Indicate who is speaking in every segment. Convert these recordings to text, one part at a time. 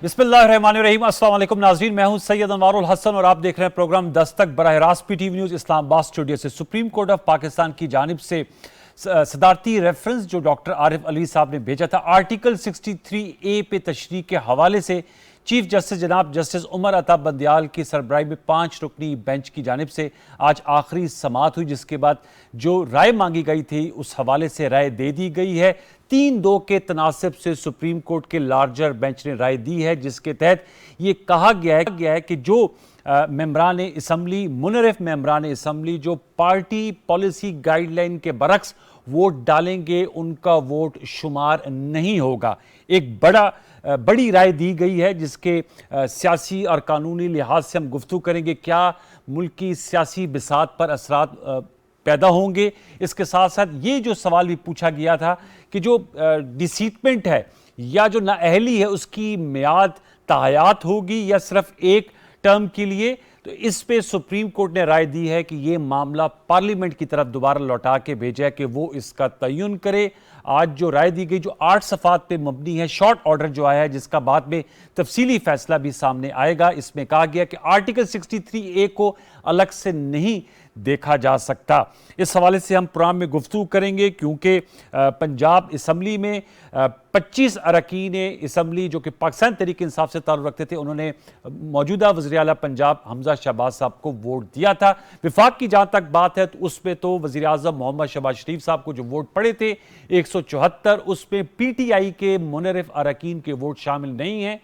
Speaker 1: बिस्मिल्लाहिर्रहमानिर्रहीम। अस्सलाम वालेकुम नाज़रीन, मैं हूं सैयद अनवारुल हसन और आप देख रहे हैं प्रोग्राम दस्तक बराह रास्त पीटीवी न्यूज़ इस्लामाबाद स्टूडियो से। सुप्रीम कोर्ट ऑफ पाकिस्तान की जानिब से सदारती रेफरेंस जो डॉक्टर आरिफ अली साहब ने भेजा था आर्टिकल 63A पे तशरीह के हवाले से चीफ जस्टिस जनाब जस्टिस उमर अता बंदियाल की सरबराही में 5 रुकनी बेंच की जानिब से आज आखिरी समाअत हुई, जिसके बाद जो राय मांगी गई थी उस हवाले से राय दे दी गई है। 3-2 के तनासिब से सुप्रीम कोर्ट के लार्जर बेंच ने राय दी है, जिसके तहत ये कहा गया है कि जो मेंबरान असम्बली मुनरिफ मेंबरान असम्बली जो पार्टी पॉलिसी गाइडलाइन के बरक्स वोट डालेंगे उनका वोट शुमार नहीं होगा। एक बड़ी राय दी गई है, जिसके सियासी और कानूनी लिहाज से हम गुफ्तगू करेंगे। क्या मुल्क की सियासी बिसात पर असरात पैदा होंगे? इसके साथ साथ ये जो सवाल भी पूछा गया था कि जो डिसीटमेंट है या जो नाअहली है उसकी मियाद तायात होगी या सिर्फ एक टर्म के लिए, तो इस पे सुप्रीम कोर्ट ने राय दी है कि ये मामला पार्लियामेंट की तरफ दोबारा लौटा के भेजा है कि वो इसका तयन करे। आज जो राय दी गई जो 8 सफ़ात पे मबनी है, शॉर्ट ऑर्डर जो आया है, जिसका बाद में तफसीली फैसला भी सामने आएगा। इसमें कहा गया कि आर्टिकल 63A को अलग से नहीं देखा जा सकता। इस हवाले से हम प्रोग्राम में गुफ्तगू करेंगे, क्योंकि पंजाब असम्बली में 25 अरकान असम्बली जो कि पाकिस्तान तहरीक इंसाफ से ताल्लुक़ रखते थे, उन्होंने मौजूदा वज़ीर आला पंजाब हमजा शहबाज साहब को वोट दिया था। विफाक की जहाँ तक बात है तो उसमें तो वज़ीर आज़म मोहम्मद शहबाज शरीफ साहब को जो वोट पड़े थे 174, उसमें PTI के मुनरिफ अरकान के वोट शामिल नहीं हैं।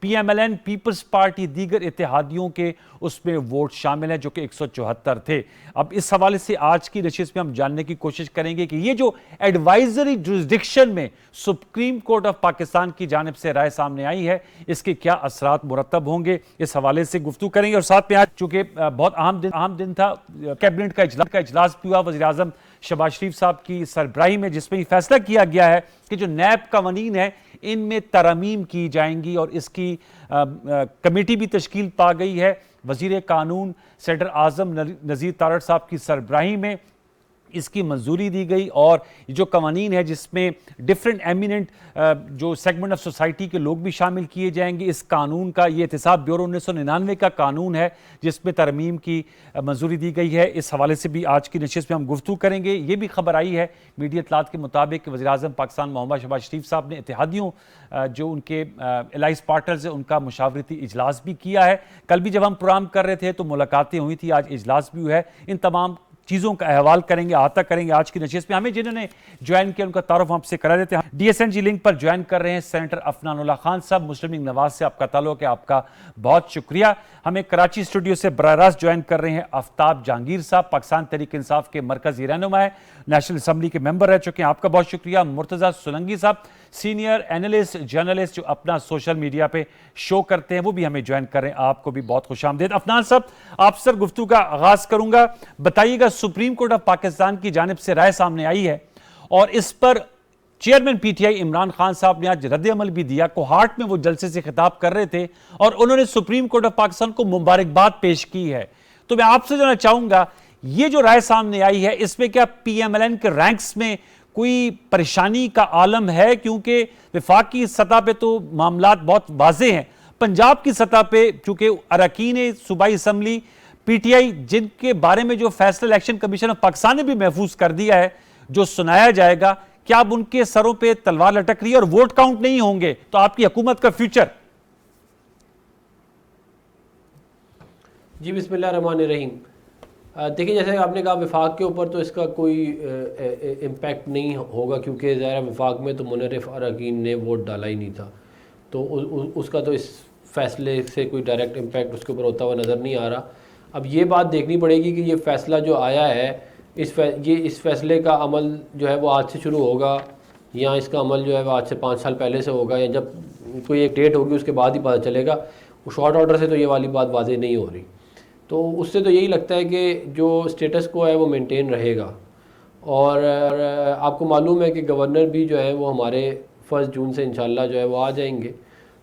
Speaker 1: PMLN पीपल्स पार्टी दीगर इत्तेहादियों के उसमें वोट शामिल हैं जो कि 174 थे। अब इस हवाले से आज की नशिस्त में हम जानने की कोशिश करेंगे कि ये जो एडवाइजरी जुरिसडिक्शन में सुप्रीम कोर्ट ऑफ पाकिस्तान की जानिब से राय सामने आई है, इसके क्या असरात मुरतब होंगे, इस हवाले से गुफ्तगू करेंगे। और साथ में आज चूंकि बहुत अहम दिन था, कैबिनेट का इजलास भी हुआ वज़ीर आज़म शहबाज शरीफ साहब की सरबराही में, जिसमें फैसला किया गया है कि जो नैब कवानीन है इनमें तरमीम की जाएंगी और इसकी कमेटी भी तश्कील पा गई है। वज़ीर कानून सदर आज़म नज़ीर तारड़ साहब की सरबराही में इसकी मंजूरी दी गई और जो कवानीन है जिसमें डिफरेंट एमिनेंट जो सेगमेंट ऑफ सोसाइटी के लोग भी शामिल किए जाएंगे। इस कानून का ये एहतसाब ब्यूरो 1999 का कानून है जिसमें तरमीम की मंजूरी दी गई है। इस हवाले से भी आज की नशिस्त में हम गुफ्तगू करेंगे। ये भी खबर आई है मीडिया इत्तलात के मुताबिक कि वज़ीर-ए-आज़म पाकिस्तान मोहम्मद शहबाज शरीफ साहब ने इत्तेहादियों जो उनके एलाइज पार्टनर्स हैं उनका मुशावरती इजलास भी किया है। कल भी जब हम प्रोग्राम कर रहे थे तो मुलाकातें हुई थी, आज इजलास भी हुआ है। इन तमाम चीज़ों का अहवाल करेंगे, आता करेंगे आज की नशिस्त में। हमें जिन्होंने ज्वाइन किया उनका तारुफ आपसे करा देते हैं। DSNG लिंक पर ज्वाइन कर रहे हैं सेनेटर अफनानुल्लाह खान साहब, मुस्लिम लीग नवाज से आपका ताल्लुक है, आपका बहुत शुक्रिया। हमें कराची स्टूडियो से बराह रास्त ज्वाइन कर रहे हैं आफ्ताब जहांगीर साहब, पाकिस्तान तहरीक इंसाफ के मरकजी रहनुमा है, नेशनल असम्बली के मेंबर रह चुके हैं, आपका बहुत शुक्रिया। मुर्तज़ा सुलंगी साहब, सीनियर एनालिस्ट जर्नलिस्ट जो अपना सोशल मीडिया पे शो करते हैं, वो भी हमें ज्वाइन कर रहे हैं, आपको भी बहुत खुशामदीद। अफनान साहब, आप सर गुफ्तगू का आगाज करूंगा, बताइएगा सुप्रीम कोर्ट ऑफ पाकिस्तान की जानिब से राय सामने आई है और इस पर चेयरमैन PTI इमरान खान साहब ने आज रद्द-ए-अमल भी दिया। कोहाट में वो जलसे से खिताब कर रहे थे और उन्होंने सुप्रीम कोर्ट ऑफ पाकिस्तान को मुबारकबाद पेश की है। तो मैं आपसे जानना चाहूंगा, ये जो राय सामने आई है इसमें क्या PMLN के रैंक्स में कोई परेशानी का आलम है? क्योंकि वफाकी सतह पे तो मामलात बहुत वाज़ेह हैं, पंजाब की सतह पे चूंकि अरकान सूबाई असम्बली PTI जिनके बारे में जो फैसला इलेक्शन कमीशन ऑफ पाकिस्तान ने भी महफूज कर दिया है जो सुनाया जाएगा, क्या अब उनके सरों पे तलवार लटक रही है और वोट काउंट नहीं होंगे तो आपकी हुकूमत का फ्यूचर?
Speaker 2: जी बिस्मिल्लाहिर्रहमानिर्रहीम। देखिए, जैसे आपने कहा विफाक के ऊपर तो इसका कोई इम्पैक्ट नहीं होगा, क्योंकि ज़ाहिर विफाक में तो मुनरिफ अरकान ने वोट डाला ही नहीं था, तो उसका तो इस फैसले से कोई डायरेक्ट इम्पैक्ट उसके ऊपर होता हुआ नज़र नहीं आ रहा। अब ये बात देखनी पड़ेगी कि ये फ़ैसला जो आया है इस फैसले का अमल जो है वो आज से शुरू होगा या इसका अमल जो है वो आज से 5 साल पहले से होगा, या जब कोई एक डेट होगी उसके बाद ही पता चलेगा। वो शॉर्ट ऑर्डर से तो ये वाली बात वाज़ेह नहीं हो रही, तो उससे तो यही लगता है कि जो स्टेटस को है वो मेंटेन रहेगा। और आपको मालूम है कि गवर्नर भी जो है वो हमारे 1 जून से इंशाल्लाह जो है वो आ जाएंगे,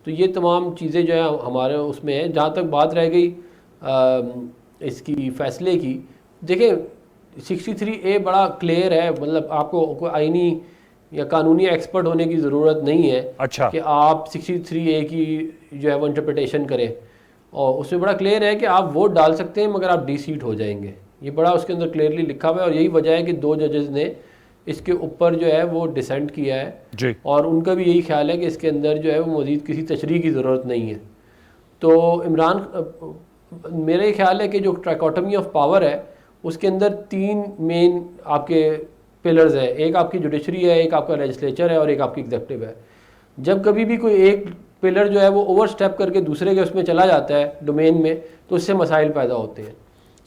Speaker 2: तो ये तमाम चीज़ें जो है हमारे उसमें हैं। जहाँ तक बात रह गई इसकी फ़ैसले की, देखिए 63A बड़ा क्लियर है, मतलब आपको कोई आईनी या कानूनी एक्सपर्ट होने की ज़रूरत नहीं है।
Speaker 1: अच्छा।
Speaker 2: कि आप 63A की जो है वो इंटरप्रिटेशन करें, और उसमें बड़ा क्लियर है कि आप वोट डाल सकते हैं मगर आप डी-सीट हो जाएंगे। ये बड़ा उसके अंदर क्लियरली लिखा हुआ है, और यही वजह है कि 2 जजेस ने इसके ऊपर जो है वो डिसेंट किया है
Speaker 1: जी।
Speaker 2: और उनका भी यही ख्याल है कि इसके अंदर जो है वो मज़ीद किसी तशरीह की ज़रूरत नहीं है। तो मेरा ये ख्याल है कि जो ट्राइकोटमी ऑफ पावर है उसके अंदर 3 मेन आपके पिलर्स हैं, एक आपकी जुडिशरी है, एक आपका लेजिस्लेचर है और एक आपकी एग्जेक्टिव है। जब कभी भी कोई एक पिलर जो है वो ओवर स्टेप करके दूसरे के उसमें चला जाता है डोमेन में, तो उससे मसाइल पैदा होते हैं।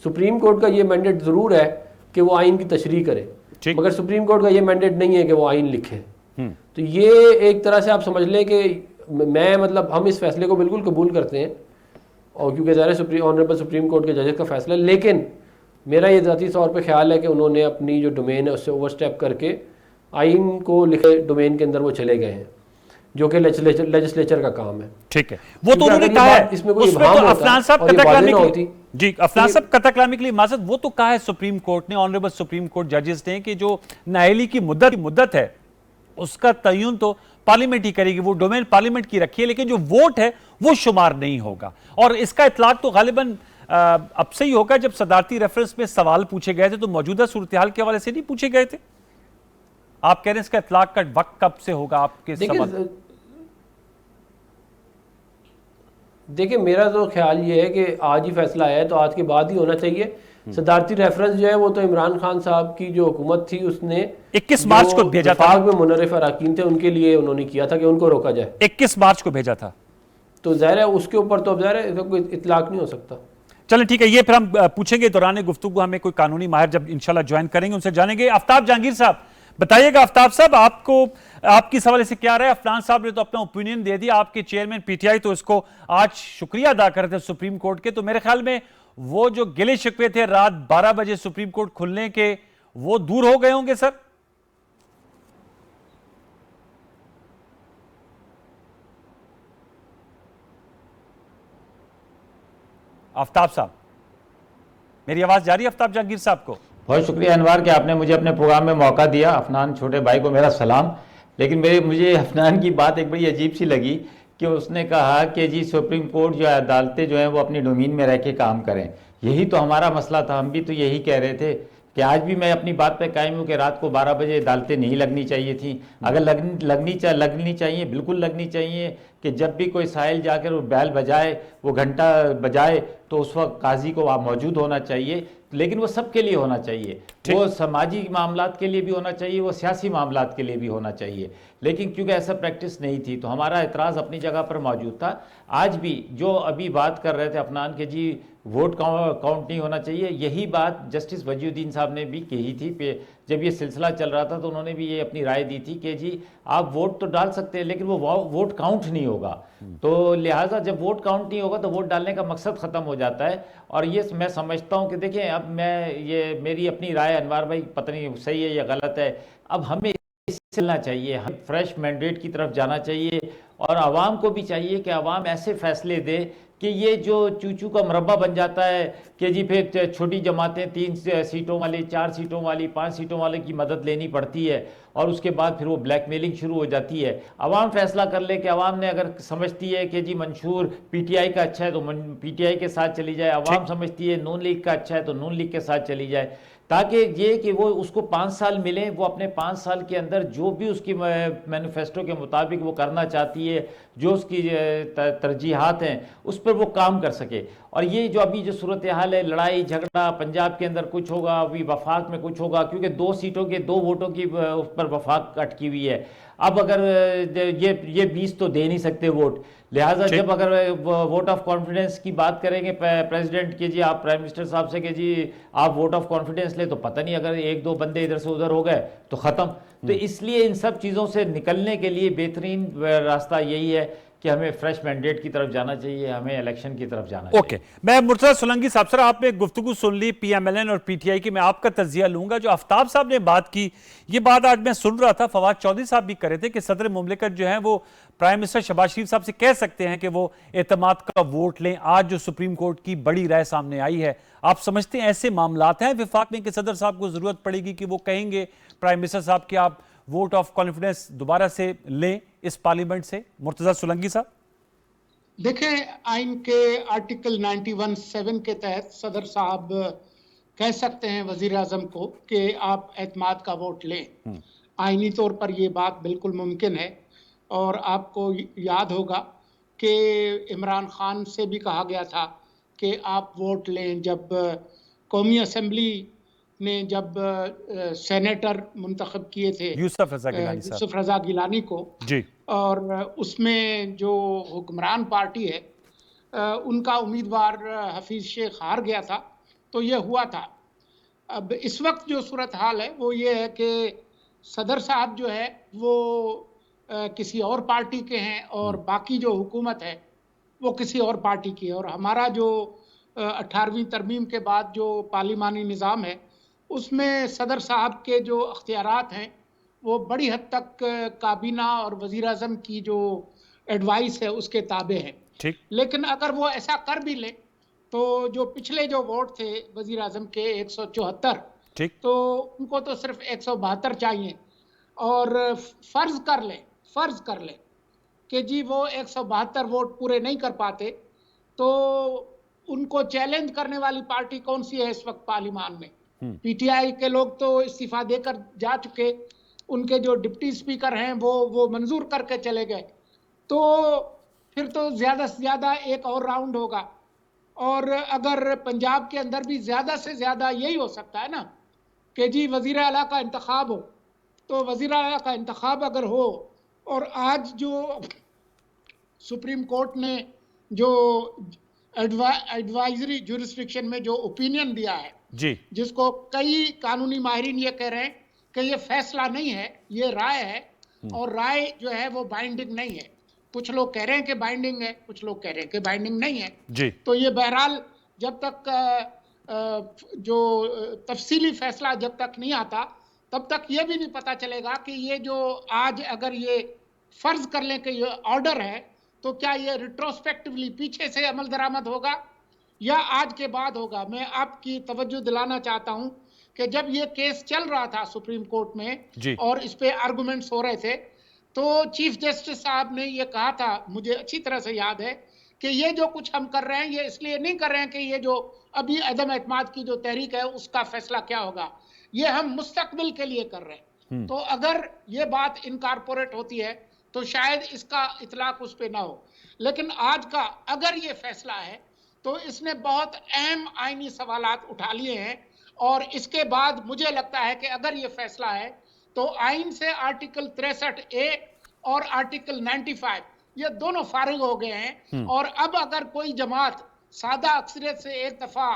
Speaker 2: सुप्रीम कोर्ट का ये मैंडेट ज़रूर है कि वो आइन की तशरीह करे, मगर सुप्रीम कोर्ट का ये मैंडेट नहीं है कि वो आइन लिखे। तो ये एक तरह से आप समझ लें कि हम इस फैसले को बिल्कुल कबूल करते हैं, और क्योंकि ज़ाहिर ऑनरेबल सुप्रीम कोर्ट के जजेस का फैसला है, लेकिन मेरा ये ज़ाती तौर पे ख्याल है कि उन्होंने अपनी जो डोमेन है उससे ओवर स्टेप करके आइन को लिखे डोमेन के अंदर वो चले गए हैं, जो कि लेजिस्लेचर का काम है।
Speaker 1: ठीक है, वो तो उन्होंने कहा है,
Speaker 2: इसमें कोई
Speaker 1: उसमें तो अफनान साहब कतकलामी
Speaker 2: होती
Speaker 1: जी, अफनान साहब कतकलामी के लिए माजरत, वो तो कहा है सुप्रीम कोर्ट ने, ऑनरेबल सुप्रीम कोर्ट जजेस ने, कि जो नाअहली की मुद्दत है उसका तयन तो पार्लियामेंट ही करेगी, वो डोमेन पार्लियामेंट की रखी है, लेकिन जो वोट है वो शुमार नहीं होगा। और इसका इतलाक तो गालिबन अब से ही होगा, जब सदारती रेफरेंस में सवाल पूछे गए थे तो मौजूदा सूरत हाल के हवाले से नहीं पूछे गए थे। आप कह रहे हैं इसका इतलाक का वक्त कब से होगा आपके सवाल?
Speaker 2: देखिए, मेरा तो ख्याल ये है कि आज ही फैसला आया है तो आज के बाद ही होना चाहिए। सदारती रेफरेंस जो है वो तो इमरान खान साहब की जो हुकूमत थी उसने
Speaker 1: 21 मार्च को भेजा था,
Speaker 2: में मुनर्रिफ अरकान थे उनके लिए उन्होंने किया था कि उनको रोका जाए।
Speaker 1: 21 मार्च को भेजा था,
Speaker 2: तो जाहिर है उसके ऊपर तो अब जाहिर है कोई इतलाक नहीं हो सकता।
Speaker 1: चलें ठीक है, ये फिर हम पूछेंगे दौरान गुफ्तगू, हमें कोई कानूनी माहिर जब इंशाल्लाह ज्वाइन करेंगे उनसे जानेंगे। आफ्ताब जहांगीर साहब बताइएगा, आफ्ताब साहब आपको आपकी सवाल से क्या रहा है? अफनान साहब ने तो अपना ओपिनियन दे दिया, आपके चेयरमैन पीटीआई तो इसको आज शुक्रिया अदा कर रहे थे सुप्रीम कोर्ट के, तो मेरे ख्याल में वो जो गिले शिकवे थे रात 12 बजे सुप्रीम कोर्ट खुलने के, वो दूर हो गए होंगे सर? आफ्ताब साहब, मेरी आवाज जा रही है आफ्ताब जहांगीर साहब को?
Speaker 3: बहुत शुक्रिया अनवार कि आपने मुझे अपने प्रोग्राम में मौका दिया। अफनान छोटे भाई को मेरा सलाम। लेकिन मुझे अफनान की बात एक बड़ी अजीब सी लगी कि उसने कहा कि जी सुप्रीम कोर्ट जो है, अदालतें जो हैं वो अपनी डोमेन में रह के काम करें। यही तो हमारा मसला था, हम भी तो यही कह रहे थे कि आज भी मैं अपनी बात पे कायम हूँ कि रात को 12 बजे अदालतें नहीं लगनी चाहिए थी। अगर लगनी चाहिए, बिल्कुल लगनी चाहिए कि जब भी कोई साहिल जाकर वो बैल बजाए, वो घंटा बजाए, तो उस वक्त काजी को वहाँ मौजूद होना चाहिए। लेकिन वो सबके लिए होना चाहिए, वो समाजी मामलात के लिए भी होना चाहिए, वो सियासी मामलात के लिए भी होना चाहिए। लेकिन क्योंकि ऐसा प्रैक्टिस नहीं थी तो हमारा एतराज़ अपनी जगह पर मौजूद था। आज भी जो अभी बात कर रहे थे अफनान के जी वोट काउंट नहीं होना चाहिए, यही बात जस्टिस वजीउद्दीन साहब ने भी कही थी। जब ये सिलसिला चल रहा था तो उन्होंने भी ये अपनी राय दी थी कि जी आप वोट तो डाल सकते हैं लेकिन वो वोट काउंट नहीं होगा। तो लिहाजा जब वोट काउंट नहीं होगा तो वोट डालने का मकसद ख़त्म हो जाता है। और ये मैं समझता हूँ कि देखें, अब ये मेरी अपनी राय, अनवार भाई पता नहीं सही है या गलत है, अब हमें चलना चाहिए, हम फ्रेश मैंडेट की तरफ जाना चाहिए। और आवाम को भी चाहिए कि आवाम ऐसे फैसले दे कि ये जो चूचू का मुरब्बा बन जाता है कि जी फिर छोटी जमातें 3 सीटों वाली, 4 सीटों वाली, 5 सीटों वाले की मदद लेनी पड़ती है और उसके बाद फिर वो ब्लैकमेलिंग शुरू हो जाती है। आवाम फैसला कर ले कि आवाम ने अगर समझती है कि जी मंशूर पीटीआई का अच्छा है तो पीटीआई के साथ चली जाए, आवाम समझती है नून लीग का अच्छा है तो नून लीग के साथ चली जाए, ताकि ये कि वो उसको 5 साल मिले, वो अपने 5 साल के अंदर जो भी उसकी मैनिफेस्टो के मुताबिक वो करना चाहती है, जो उसकी तरजीहात हैं उस पर वो काम कर सके। और ये जो अभी जो सूरत हाल है, लड़ाई झगड़ा, पंजाब के अंदर कुछ होगा, अभी वफाक में कुछ होगा, क्योंकि 2 सीटों के 2 वोटों की उस पर वफाक अटकी हुई है। अब अगर ये 20 तो दे नहीं सकते वोट, लिहाजा जब अगर वोट ऑफ कॉन्फिडेंस की बात करेंगे प्रेसिडेंट के जी, आप प्राइम मिनिस्टर साहब से कि जी आप वोट ऑफ कॉन्फिडेंस ले, तो पता नहीं अगर 1-2 बंदे इधर से उधर हो गए तो ख़त्म। तो इसलिए इन सब चीज़ों से निकलने के लिए बेहतरीन रास्ता यही है कि हमें फ्रेश मैंडेट की तरफ जाना चाहिए, हमें इलेक्शन की तरफ जाना चाहिए।
Speaker 1: ओके, मैं मुर्तज़ा सोलंकी साहब, सर आपने गुफ्तगू सुन ली पीएमएलएन और पीटीआई की, मैं आपका तज्जिया लूंगा। जो आफ्ताब साहब ने बात की, ये बात आज मैं सुन रहा था, फवाद चौधरी साहब भी कर रहे थे कि सदर मुमलिकत जो है वो प्राइम मिनिस्टर शहबाज शरीफ साहब से कह सकते हैं कि वो एतमाद का वोट लें। आज जो सुप्रीम कोर्ट की बड़ी राय सामने आई है, आप समझते हैं ऐसे मामलात हैं विफाक में कि सदर साहब को जरूरत पड़ेगी कि वो कहेंगे प्राइम मिनिस्टर साहब कि आप वोट ऑफ कॉन्फिडेंस दोबारा से लें इस पार्लियामेंट से? मुर्तज़ा सोलंकी साहब।
Speaker 4: देखें, आइन के आर्टिकल 91(7) के तहत सदर साहब कह सकते हैं वजीर आजम को कि आप एतमाद का वोट लें। आइनी तौर पर यह बात बिल्कुल मुमकिन है। और आपको याद होगा कि इमरान खान से भी कहा गया था कि आप वोट लें, जब कौमी असम्बली ने जब सेनेटर मुंतखब किए थे
Speaker 1: यूसुफ रजा गिलानी साहब।
Speaker 4: यूसुफ रजा गिलानी को,
Speaker 1: जी।
Speaker 4: और उसमें जो हुक्मरान पार्टी है उनका उम्मीदवार हफीज शेख हार गया था, तो ये हुआ था। अब इस वक्त जो सूरत हाल है वो ये है कि सदर साहब जो है वो किसी और पार्टी के हैं और बाकी जो हुकूमत है वो किसी और पार्टी की है। और हमारा जो 18वीं तरमीम के बाद जो पार्लिमानी निज़ाम है उसमें सदर साहब के जो अख्तियारात हैं वो बड़ी हद तक काबीना और वज़ीर आज़म की जो एडवाइस है उसके ताबे हैं।
Speaker 1: ठीक।
Speaker 4: लेकिन अगर वो ऐसा कर भी ले तो जो पिछले जो वोट थे वज़ीर आज़म के 174,
Speaker 1: ठीक।
Speaker 4: तो उनको तो सिर्फ 172 चाहिए। और फर्ज कर ले कि जी वो 172 वोट पूरे नहीं कर पाते, तो उनको चैलेंज करने वाली पार्टी कौन सी है इस वक्त पार्लियामान में? पीटीआई के लोग तो इस्तीफा देकर जा चुके, उनके जो डिप्टी स्पीकर हैं वो मंजूर करके चले गए। तो फिर तो ज्यादा से ज्यादा एक और राउंड होगा। और अगर पंजाब के अंदर भी ज्यादा से ज्यादा यही हो सकता है ना कि जी वजीर आला का इंतखाब हो, तो वजीर आला का इंतखाब अगर हो और आज जो सुप्रीम कोर्ट ने जो एडवाइजरी जुरिस्डिक्शन में जो ओपिनियन दिया है
Speaker 1: जी,
Speaker 4: जिसको कई कानूनी माहिरीन ये कह रहे हैं कि ये फैसला नहीं है, ये राय है, और राय जो है वो बाइंडिंग नहीं है। कुछ लोग कह रहे हैं कि बाइंडिंग है, कुछ लोग कह रहे हैं कि बाइंडिंग नहीं है
Speaker 1: जी।
Speaker 4: तो ये बहरहाल जब तक जो तफसीली फैसला जब तक नहीं आता तब तक ये भी नहीं पता चलेगा कि ये जो आज अगर ये फर्ज कर लें कि ये ऑर्डर है तो क्या ये रिट्रोस्पेक्टिवली पीछे से अमल दरामद होगा या आज के बाद होगा। मैं आपकी तवज्जो दिलाना चाहता हूं कि जब ये केस चल रहा था सुप्रीम कोर्ट में और इस पे आर्गुमेंट्स हो रहे थे तो चीफ जस्टिस साहब ने ये कहा था, मुझे अच्छी तरह से याद है, कि ये जो कुछ हम कर रहे हैं ये इसलिए नहीं कर रहे हैं कि ये जो अभी अदम एतमाद की जो तहरीक है उसका फैसला क्या होगा, ये हम मुस्तकबिल के लिए कर रहे हैं। तो अगर ये बात इनकारपोरेट होती है तो शायद इसका इतलाक उस पर ना हो। लेकिन आज का अगर ये फैसला है तो इसने बहुत अहम आईनी सवालात उठा लिए हैं। और इसके बाद मुझे लगता है कि अगर ये फैसला है तो आइन से आर्टिकल 63A और आर्टिकल 95 ये दोनों फारिग हो गए हैं। और अब अगर कोई जमात सादा अक्सरियत से एक दफा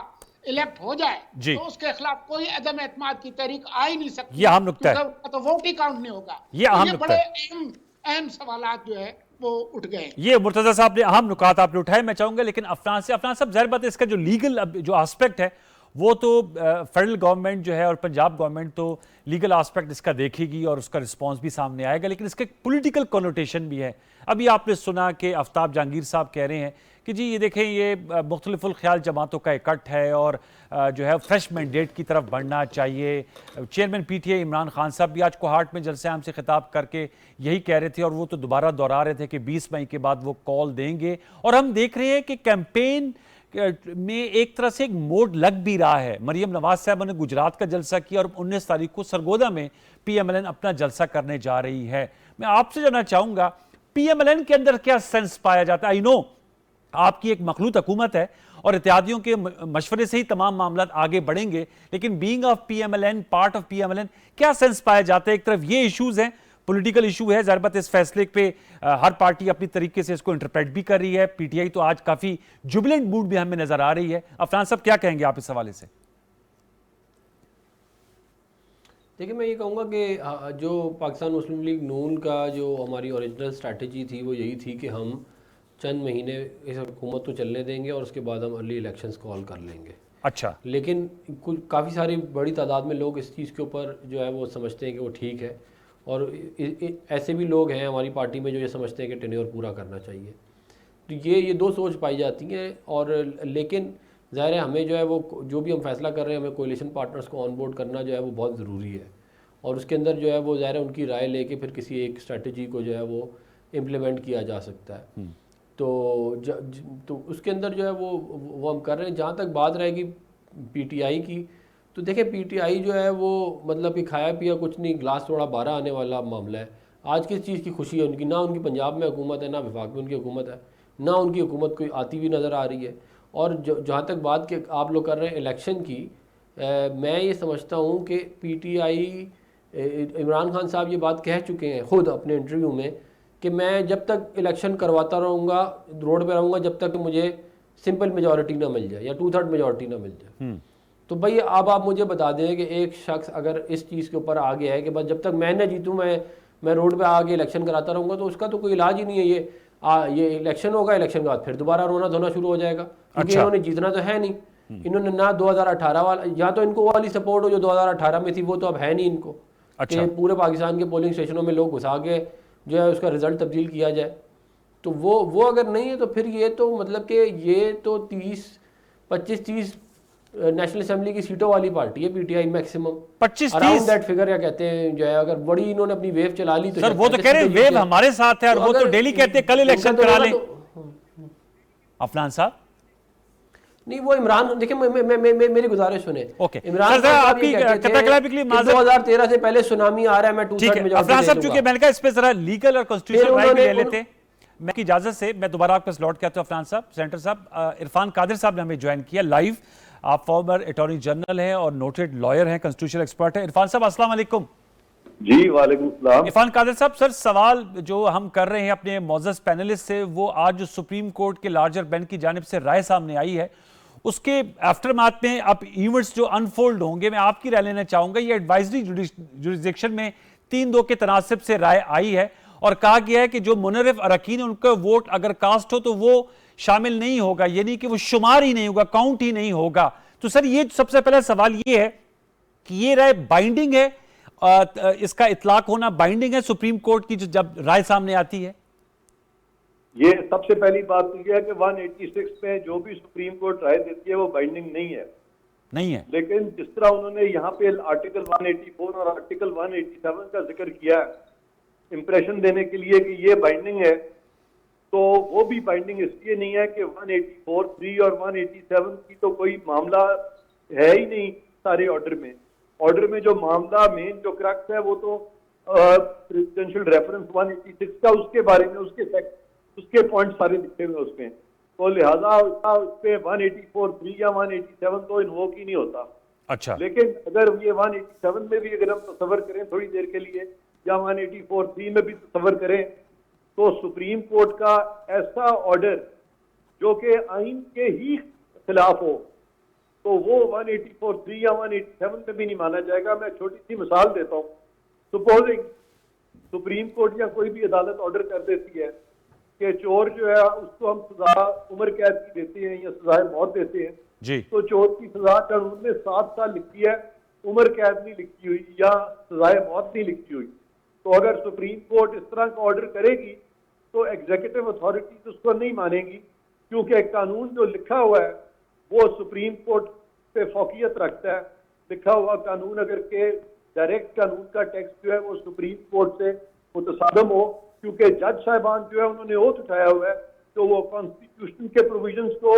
Speaker 4: इलेक्ट हो जाए तो उसके खिलाफ कोई अदम एतमाद की तहरीक आ ही नहीं सकती।
Speaker 1: ये अहम नुक्ता है,
Speaker 4: तो वोट ही काउंट नहीं होगा।
Speaker 1: ये अहम
Speaker 4: तो
Speaker 1: नुक्ता है।
Speaker 4: बड़े अहम सवालात जो है वो उठ गए।
Speaker 1: ये मुर्तजा साहब ने अहम नुकात आपने उठाए। मैं चाहूंगा लेकिन अफनान साहब जाहिर बात है इसका जो लीगल जो एस्पेक्ट है वो तो फेडरल गवर्नमेंट जो है और पंजाब गवर्नमेंट तो लीगल एस्पेक्ट इसका देखेगी और उसका रिस्पांस भी सामने आएगा, लेकिन इसके पॉलिटिकल कॉनोटेशन भी है। अभी आपने सुना कि आफ्ताब जहांगीर साहब कह रहे हैं कि जी ये देखें ये मुख्तलिफुल ख्याल जमातों का इकट्ठ है और जो है फ्रेश मैंडेट की तरफ बढ़ना चाहिए। चेयरमैन पीटीआई इमरान खान साहब भी आज कोहाट में जलसे आम से खिताब करके यही कह रहे थे और वो तो दोबारा दोहरा रहे थे कि 20 मई के बाद वो कॉल देंगे। और हम देख रहे हैं कि कैंपेन में एक तरह से एक मोड लग भी रहा है। मरियम नवाज साहब ने गुजरात का जलसा किया और 19 तारीख को सरगोदा में पीएमएलएन अपना जलसा करने जा रही है। मैं आपसे जानना चाहूंगा पीएमएलएन के अंदर क्या सेंस पाया जाता है? आई नो आपकी एक मखलूत हुकूमत है और इत्तेहादियों के मशवरे से ही तमाम मामला आगे बढ़ेंगे, लेकिन being of PMLN, part of PMLN, क्या सेंस पाया जाता है? एक तरफ ये इश्यूज हैं, पॉलिटिकल इशू है, ज़ाहिर बात इस फैसले पे हर पार्टी अपनी तरीके से इसको इंटरप्रेट भी कर रही है। पीटीआई तो आज काफी जुबिलेंट मूड भी हमें नजर आ रही है। अफनान साहब क्या कहेंगे आप इस हवाले से?
Speaker 2: देखिए मैं ये कहूँगा कि जो पाकिस्तान मुस्लिम लीग नून का जो हमारी ओरिजिनल स्ट्रैटेजी थी वो यही थी कि हम चंद महीने इस हुकूमत को चलने देंगे और उसके बाद हम अर्ली इलेक्शंस कॉल कर लेंगे।
Speaker 1: अच्छा,
Speaker 2: लेकिन काफ़ी सारी बड़ी तादाद में लोग इस चीज़ के ऊपर जो है वो समझते हैं कि वो ठीक है, और ऐसे भी लोग हैं हमारी पार्टी में जो ये समझते हैं कि टेन्योर पूरा करना चाहिए। तो ये दो सोच पाई जाती हैं। और लेकिन ज़ाहिर है हमें जो है वो जो भी हम फैसला कर रहे हैं हमें कोलिशन पार्टनर्स को ऑन बोर्ड करना जो है वो बहुत ज़रूरी है, और उसके अंदर जो है वो ज़ाहिर है उनकी राय लेके फिर किसी एक स्ट्रैटेजी को जो है वो इम्प्लीमेंट किया जा सकता है। तो उसके अंदर जो है वो हम कर रहे हैं। जहाँ तक बात रहेगी पीटीआई की, तो देखिए पीटीआई जो है वो मतलब कि खाया पिया कुछ नहीं, गिलास थोड़ा बारह आने वाला मामला है। आज किस चीज़ की खुशी है उनकी? ना उनकी पंजाब में हुकूमत है, ना वफाक में उनकी हुकूमत है, ना उनकी हुकूमत कोई आती हुई नज़र आ रही है। और जहाँ तक बात के आप लोग कर रहे हैं इलेक्शन की, मैं ये समझता हूँ कि पीटीआई, इमरान खान साहब ये बात कह चुके हैं ख़ुद अपने इंटरव्यू में कि मैं जब तक इलेक्शन करवाता रहूँगा, रोड पे रहूँगा, जब तक मुझे सिंपल मेजॉरिटी ना मिल जाए या 2/3 मेजॉरिटी ना मिल जाए। तो भाई अब आप मुझे बता दें कि एक शख्स अगर इस चीज़ के ऊपर आ गया है कि बस जब तक मैं ना जीतूँ, मैं रोड पे आके इलेक्शन कराता रहूँगा, तो उसका तो कोई इलाज ही नहीं है। ये इलेक्शन होगा, इलेक्शन के बाद फिर दोबारा रोना धोना शुरू हो जाएगा, क्योंकि इन्होंने जीतना तो है नहीं। इन्होंने ना 2018 वाला, या तो इनको वो वाली सपोर्ट हो जो 2018 में थी, वो तो अब है नहीं इनको। कि पूरे पाकिस्तान के पोलिंग स्टेशनों में लोग घुसा के जो है उसका रिजल्ट तब्दील किया जाए, तो वो अगर नहीं है तो फिर ये तो मतलब कि ये तो 25-30 नेशनल असेंबली की सीटों वाली पार्टी है PTI, maximum
Speaker 1: 25-30
Speaker 2: around that figure या कहते हैं जो है। अगर बड़ी इन्होंने अपनी वेव चला ली तो
Speaker 1: सर वो तो कह रहे हैं वेव हमारे साथ है, और वो तो डेली कहते हैं कल इलेक्शन करा लें। अफनान साहब
Speaker 2: नहीं, वो इमरान, देखिए मेरी गुजारिश सुने।
Speaker 1: ओके
Speaker 2: इमरान
Speaker 1: सर, आपकी कैटेगोरिकली
Speaker 2: 2013 से पहले सुनामी आ रहा है, मैं 2/3 मेजॉरिटी
Speaker 1: अफनान साहब, चूंकि मैंने कहा इस पे जरा लीगल और कॉन्स्टिट्यूशनल राइट भी ले लेते हैं। मैं की इजाजत से मैं दोबारा आपके पास लौट के आता हूं। अफनान साहब, सेंटर साहब, इरफान कादिर साहब ने हमें ज्वाइन किया लाइव। आप फॉर्मर अटॉर्नी जनरल हैं और नोटेड लॉयर हैं, कॉन्स्टिट्यूशनल एक्सपर्ट हैं। इरफान साहब अस्सलाम वालेकुम।
Speaker 5: जी वालेकुम सलाम।
Speaker 1: इरफान कादिर साहब, सर सवाल जो हम कर रहे हैं अपने मौजूद पैनलिस्ट से, वो आज जो सुप्रीम कोर्ट के लार्जर बेंच की जानिब से राय सामने आई है, उसके आफ्टरमाथ में अब इवेंट्स जो अनफोल्ड होंगे, मैं आपकी राय लेना चाहूंगा। ये एडवाइजरी जुरिस्डिक्शन में 3-2 के तनासिब से राय आई है और कहा गया है कि जो मुनर्रिफ अरकान है उनका वोट अगर कास्ट हो तो वो शामिल नहीं होगा, यानी कि वो शुमार ही नहीं होगा, काउंट ही नहीं होगा। तो सर ये सबसे पहला सवाल ये है कि ये राय बाइंडिंग है, इसका इतलाक होना बाइंडिंग है सुप्रीम कोर्ट की जो जब राय सामने आती है?
Speaker 5: ये सबसे पहली बात तो यह है कि 186 में जो भी सुप्रीम कोर्ट राय देती है वो बाइंडिंग नहीं है। लेकिन जिस तरह उन्होंने यहाँ पे आर्टिकल 184 और आर्टिकल 187 का जिक्र किया है इंप्रेशन देने के लिए कि ये बाइंडिंग है, तो वो भी बाइंडिंग इसलिए नहीं है कि 184(3) और 187 की तो कोई मामला है ही नहीं सारे ऑर्डर में जो मामला मेन जो क्रक्स है वो तो प्रेसिडेंशियल रेफरेंस 186 का, उसके बारे में उसके पॉइंट सारे लिखे हुए उसमें, तो लिहाजा उसपे 184(3) या 187 तो इन्वोक ही नहीं होता।
Speaker 1: अच्छा,
Speaker 5: लेकिन अगर ये 187 में भी अगर हम तसव्वुर करें थोड़ी देर के लिए, या 184(3) में भी तसव्वुर करें, तो सुप्रीम कोर्ट का ऐसा ऑर्डर जो कि आइन के ही खिलाफ हो, तो वो 184(3) या 187 में भी नहीं माना जाएगा। मैं छोटी सी मिसाल देता हूँ। सपोजिंग सुप्रीम कोर्ट या कोई भी अदालत ऑर्डर कर देती है कि चोर जो है उसको हम सजा उम्र कैद की देते हैं या सजाए मौत देते हैं
Speaker 1: जी,
Speaker 5: तो चोर की सजा कानून में 7 साल लिखी है, उम्र कैद नहीं लिखी हुई या सजाए मौत नहीं लिखी हुई। तो अगर सुप्रीम कोर्ट इस तरह का ऑर्डर करेगी तो एग्जीक्यूटिव अथॉरिटी उसको नहीं मानेगी, क्योंकि कानून जो लिखा हुआ है वो सुप्रीम कोर्ट पे फौकियत रखता है। लिखा हुआ कानून अगर के डायरेक्ट कानून का टेक्स्ट जो है वो सुप्रीम कोर्ट से मुतसादम हो, क्योंकि जज साहिबान जो है उन्होंने ओथ उठाया हुआ है, तो वो कॉन्स्टिट्यूशन के प्रोविजंस को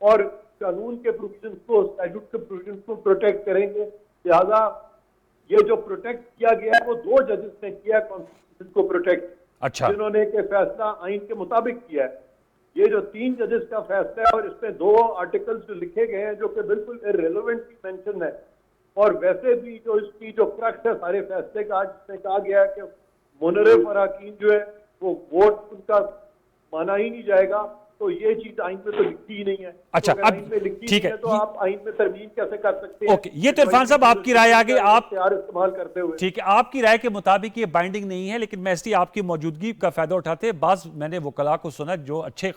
Speaker 5: और कानून के प्रोविजंस को, स्टैट्यूट के प्रोविजंस को प्रोटेक्ट करेंगे। लिहाजा ये जो प्रोटेक्ट किया गया है वो 2 जजेस ने किया है कॉन्स्टिट्यूशन को प्रोटेक्ट,
Speaker 1: अच्छा,
Speaker 5: जिन्होंने के फैसला आइन के मुताबिक किया है। ये जो 3 जजेस का फैसला है और इसमें 2 आर्टिकल्स जो लिखे गए हैं जो कि बिल्कुल इररिलेवेंट मेंशन है, और वैसे भी जो इसकी जो क्रक्स है सारे फैसले का, आज इसमें कहा गया है कि मुनर्रिफ अरकान जो है वो वोट उनका माना ही नहीं जाएगा, तो ये चीज आइन में तो लिखी ही नहीं है।
Speaker 1: अच्छा,
Speaker 5: तो
Speaker 1: अब
Speaker 5: आइन में लिखी
Speaker 1: ठीक
Speaker 5: नहीं
Speaker 1: है,
Speaker 5: तो आप आइन में तरमीम कैसे कर सकते हैं?
Speaker 1: ओके, ये तो इरफान साहब आपकी राय आ गई, आप
Speaker 5: इस्तेमाल करते हुए,
Speaker 1: ठीक है, आपकी राय के मुताबिक ये बाइंडिंग नहीं है, लेकिन मैं इसलिए आपकी मौजूदगी का फायदा उठाते बाज मैंने वकला को सुना जो अच्छे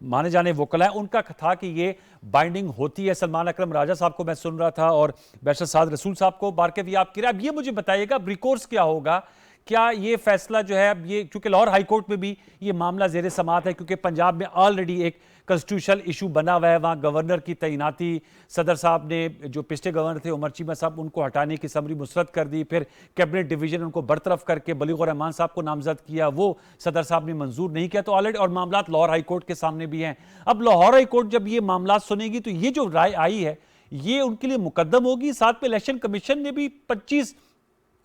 Speaker 1: माने जाने वकला हैं, उनका था कि ये बाइंडिंग होती है। सलमान अकरम राजा साहब को मैं सुन रहा था और बैरिस्टर साद रसूल साहब को। बारके भी आपकी राय, अब ये मुझे बताइएगा रिकोर्स क्या होगा क्या ये फैसला जो है अब ये, क्योंकि लाहौर हाई कोर्ट में भी ये मामला जेर समाअत है, क्योंकि पंजाब में ऑलरेडी एक कॉन्स्टिट्यूशनल इशू बना हुआ है, वहाँ गवर्नर की तैनाती सदर साहब ने, जो पिछले गवर्नर थे उमर चीमा साहब, उनको हटाने की समरी मुस्तरद कर दी, फिर कैबिनेट डिवीजन उनको बरतरफ करके बलीगुर रहमान साहब को नामजद किया, वो सदर साहब ने मंजूर नहीं किया, तो ऑलरेडी और मामला लाहौर हाई कोर्ट के सामने भी हैं। अब लाहौर हाई कोर्ट जब ये मामला सुनेगी तो ये जो राय आई है ये उनके लिए मुकद्दम होगी। साथ में इलेक्शन कमीशन ने भी 25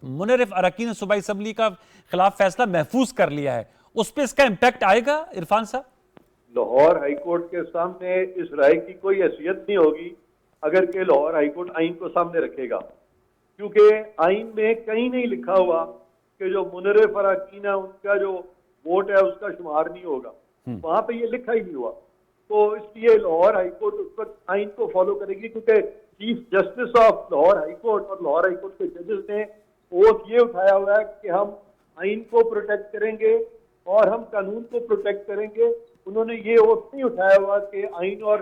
Speaker 1: मुनर्रिफ अरकान सूबाई असम्बली का खिलाफ फैसला महफूज कर लिया है, उस पर इसका इंपैक्ट आएगा इरफान साहब?
Speaker 5: लाहौर हाईकोर्ट के सामने इस राय की कोई हैसियत नहीं होगी अगर के लाहौर हाईकोर्ट आइन को सामने रखेगा, क्योंकि आइन में कहीं नहीं लिखा हुआ कि जो मुनर्रिफ अरकान है उनका जो वोट है उसका शुमार नहीं होगा, वहां पे ये लिखा ही नहीं हुआ। तो इसलिए लाहौर हाईकोर्ट उस वक्त आइन को फॉलो करेगी, क्योंकि chief justice of Lahore high court और लाहौर हाईकोर्ट के जजेस ने ओथ ये उठाया हुआ है कि हम आइन को प्रोटेक्ट करेंगे और हम कानून को प्रोटेक्ट करेंगे। उन्होंने ये ओथ नहीं उठाया हुआ कि आइन और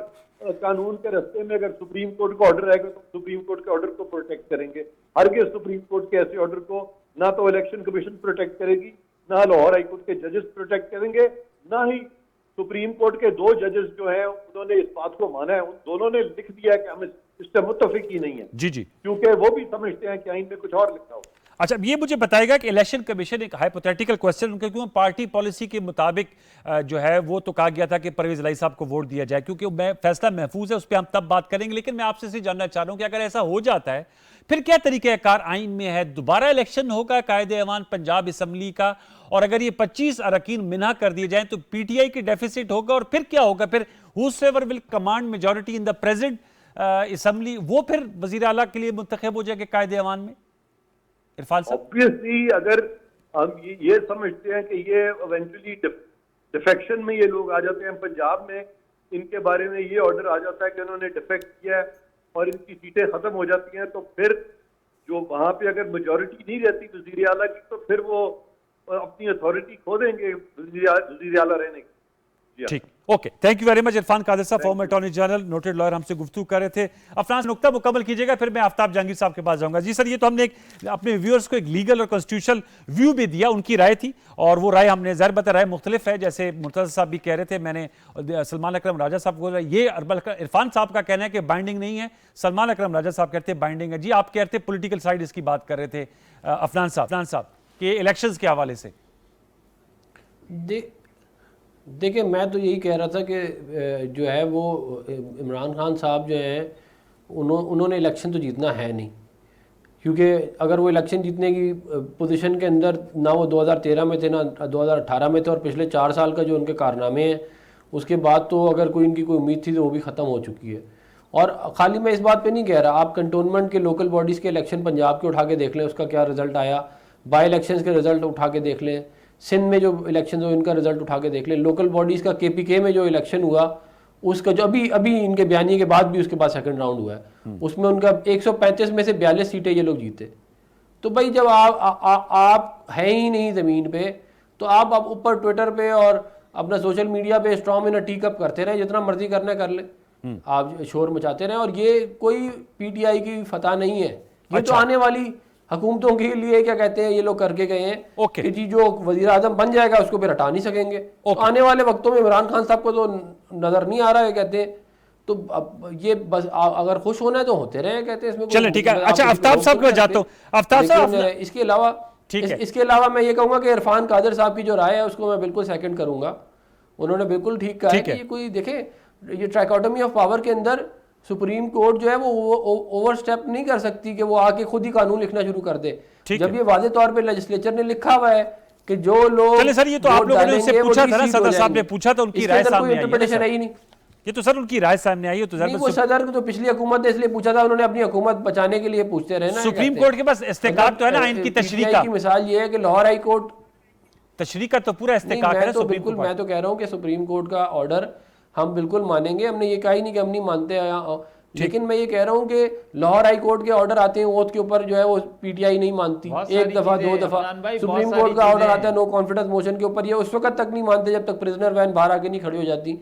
Speaker 5: कानून के रास्ते में अगर सुप्रीम कोर्ट का ऑर्डर आएगा तो सुप्रीम कोर्ट के ऑर्डर को प्रोटेक्ट करेंगे। हरगिज़ सुप्रीम कोर्ट के ऐसे ऑर्डर को ना तो इलेक्शन कमीशन प्रोटेक्ट करेगी, ना लाहौर हाईकोर्ट के जजेस प्रोटेक्ट करेंगे, ना ही सुप्रीम कोर्ट के 2 जजेस जो हैं उन्होंने इस बात को माना है। उन दोनों ने लिख दिया है कि हम इससे मुत्तफिक ही नहीं है,
Speaker 1: जी जी,
Speaker 5: क्योंकि वो भी समझते हैं कि आइन में कुछ और लिखा हो।
Speaker 1: अच्छा, ये मुझे बताएगा कि इलेक्शन कमीशन, एक हाइपोथेटिकल क्वेश्चन, क्योंकि पार्टी पॉलिसी के मुताबिक जो है वो तो कहा गया था कि परवेज इलाही साहब को वोट दिया जाए, क्योंकि फैसला महफूज है, उस पर हम तब बात करेंगे। लेकिन मैं आपसे से जानना चाह रहा हूं कि अगर ऐसा हो जाता है फिर क्या तरीक़ाकार आइन में है? दोबारा इलेक्शन होगा कायदे-ए-अमान पंजाब असम्बली का, और अगर ये 25 अरकान मिना कर दिए जाएं तो पीटीआई की डेफिसिट होगा, और फिर क्या होगा? फिर whosoever will command majority in the present assembly, वो फिर वजीर आला के लिए मुंतखब हो जाएगा कायदे-ए-अमान में। इरफान साहब,
Speaker 5: ऑब्वियसली अगर हम ये समझते हैं कि ये इवेंचुअली डिफेक्शन में ये लोग आ जाते हैं, पंजाब में इनके बारे में ये ऑर्डर आ जाता है कि उन्होंने डिफेक्ट किया है और इनकी सीटें खत्म हो जाती हैं, तो फिर जो वहां पे अगर मेजॉरिटी नहीं रहती वजीर आला की, तो फिर वो अपनी अथॉरिटी खो देंगे वजीर आला रहने की।
Speaker 1: ठीक, okay, thank you very much Irfan Qadir साहब, former attorney general, noted lawyer, हमसे गुफ्तगू कर रहे थे। अफनान, नुक्ता मुकम्मल कीजिएगा, फिर मैं आफ्ताब जहांगीर साहब के पास जाऊंगा। जी सर, ये तो हमने अपने व्यूअर्स को एक लीगल और कॉन्स्टिट्यूशनल व्यू भी दिया, उनकी राय थी, और वो राय हमने ज़ाहिर बता राय मुख्तलिफ है, जैसे मुर्तज़ा साहब भी कह रहे थे, मैंने सलमान अकरम राजा साहब को, ये इरफान साहब का कहना है कि बाइंडिंग नहीं है, सलमान अकरम राजा साहब कहते हैं बाइंडिंग है। जी, आप कह रहे थे पोलिटिकल साइड इसकी बात कर रहे थे अफनान साहब के इलेक्शंस के हवाले से।
Speaker 2: देखिए, मैं तो यही कह रहा था कि जो है वो इमरान खान साहब जो हैं उन्होंने इलेक्शन तो जीतना है नहीं, क्योंकि अगर वो इलेक्शन जीतने की पोजीशन के अंदर ना वो 2013 में थे ना 2018 में थे, और पिछले 4 साल का जो उनके कारनामे हैं उसके बाद तो अगर कोई इनकी कोई उम्मीद थी तो वो भी ख़त्म हो चुकी है। और खाली मैं इस बात पे नहीं कह रहा, आप कंटोनमेंट के लोकल बॉडीज़ के इलेक्शन पंजाब के उठा के देख लें, उसका क्या रिजल्ट आया, बाई इलेक्शंस के रिजल्ट उठा के देख लें, सिंध में जो इलेक्शन हो इनका रिजल्ट उठा के देख लें, लोकल बॉडीज़ का केपीके में जो इलेक्शन हुआ उसका जो अभी इनके बयानी के बाद भी उसके बाद सेकंड राउंड हुआ है, उसमें उनका 135 में से 42 सीटें ये लोग जीते। तो भाई जब आप है ही नहीं ज़मीन पे, तो आप ऊपर ट्विटर पे और अपना सोशल मीडिया पे स्ट्रॉन्ग इन टीक अप करते रहे, जितना मर्जी करना कर ले, आप शोर मचाते रहे, और ये कोई पीटीआई की फतह नहीं है, ये तो आने वाली हुकूमतों के लिए क्या कहते हैं ये लोग करके गए हैं कि जी जो वजीर आजम बन जाएगा उसको फिर हटा नहीं सकेंगे। तो आने वाले वक्तों में इमरान खान साहब को तो नजर नहीं आ रहा है, कहते हैं तो अब ये बस अगर खुश होना है तो होते रहे, कहते हैं इसमें।
Speaker 1: चलिए ठीक है, अच्छा आफ्ताब साहब को जाता हूं। आफ्ताब साहब,
Speaker 2: इसके अलावा मैं ये कहूंगा कि इरफान कादिर साहब की जो राय है उसको मैं बिल्कुल सेकंड करूंगा। उन्होंने बिल्कुल ठीक कहा है कि कोई देखे ये ट्राइकोटमी ऑफ पावर के अंदर सुप्रीम कोर्ट जो है वो ओवरस्टेप नहीं कर सकती कि वो आके खुद ही कानून लिखना शुरू कर दे। जब ये वाज़े तौर पे लेजिस्लेचर ने लिखा हुआ है कि जो लोग,
Speaker 1: चलिए सर, ये तो आप लोगों ने उनसे पूछा था ना, सदर साहब ने पूछा था, उनकी राय सामने आई है।
Speaker 2: इंटरप्रिटेशन है ही नहीं,
Speaker 1: ये तो सर उनकी राय सामने आई है। तो
Speaker 2: नहीं, वो सदर को तो पिछली हुकूमत ने इसलिए पूछा था, उन्होंने अपनी हुकूमत बचाने के लिए पूछते रहे ना।
Speaker 1: सुप्रीम कोर्ट के पास इस्तेकाक तो है ना आइन की तशरीह का।
Speaker 2: मिसाल ये है कि लाहौर हाई कोर्ट
Speaker 1: तशरीह का तो पूरा इस्तेकाक है ना।
Speaker 2: बिल्कुल, मैं तो कह रहा हूँ कि सुप्रीम कोर्ट का ऑर्डर हम बिल्कुल मानेंगे, हमने ये कहा ही नहीं कि हम नहीं मानते, लेकिन मैं ये कह रहा हूँ कि लाहौर हाई कोर्ट के ऑर्डर आते हैं ओथ के ऊपर जो है वो पीटीआई नहीं मानती, एक दफा 2 दफा सुप्रीम कोर्ट का ऑर्डर आता है नो कॉन्फिडेंस मोशन के ऊपर, ये उस वक्त तक नहीं मानते जब तक प्रिजनर वैन बाहर आके नहीं खड़ी हो जाती।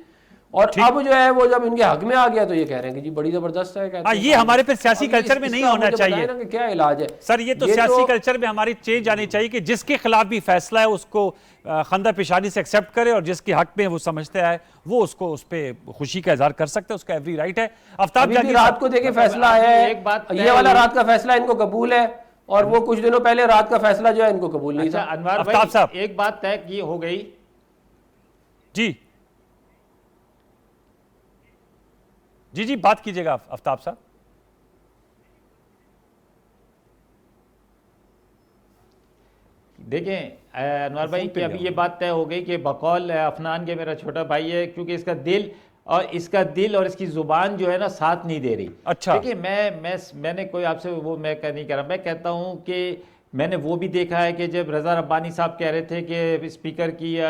Speaker 2: और अब जो है वो जब इनके हक में आ गया तो ये कह रहे हैं कि जी बड़ी जबरदस्त है, कहते हैं
Speaker 1: ये हमारे फिर सियासी
Speaker 2: अब ये
Speaker 1: कल्चर में नहीं
Speaker 2: इसका
Speaker 1: होना
Speaker 2: मुझे बताएं
Speaker 1: चाहिए
Speaker 2: ना कि क्या इलाज है
Speaker 1: सर। ये तो सियासी कल्चर में हमारी चेंज आनी चाहिए कि जिसके खिलाफ भी फैसला है उसको खंदा पेशानी से एक्सेप्ट करे, और जिसके हक में वो समझते हैं वो उसको उस पर खुशी का इजहार कर सकते हैं, उसका एवरी राइट है। आफ्ताब
Speaker 2: अभी रात को देखिए फैसला आया है,
Speaker 3: एक बात
Speaker 2: ये वाला रात का फैसला इनको कबूल है, और वो कुछ दिनों पहले रात का फैसला जो है इनको कबूल नहीं
Speaker 3: अच्छा
Speaker 2: था।
Speaker 3: अनवर
Speaker 1: आफ्ताब साहब,
Speaker 3: भाई एक बात तय की हो गई
Speaker 1: जी जी जी बात कीजिएगा आफ्ताब साहब।
Speaker 3: देखें अनवर भाई कि अभी ये बात तय हो गई कि बकौल अफनान के मेरा छोटा भाई है, क्योंकि इसका दिल और इसकी जुबान जो है ना साथ नहीं दे रही।
Speaker 1: अच्छा
Speaker 3: देखिए मैंने कोई आपसे वो मैं नहीं कह रहा, मैं कहता हूँ कि मैंने वो भी देखा है कि जब रज़ा रब्बानी साहब कह रहे थे कि स्पीकर की या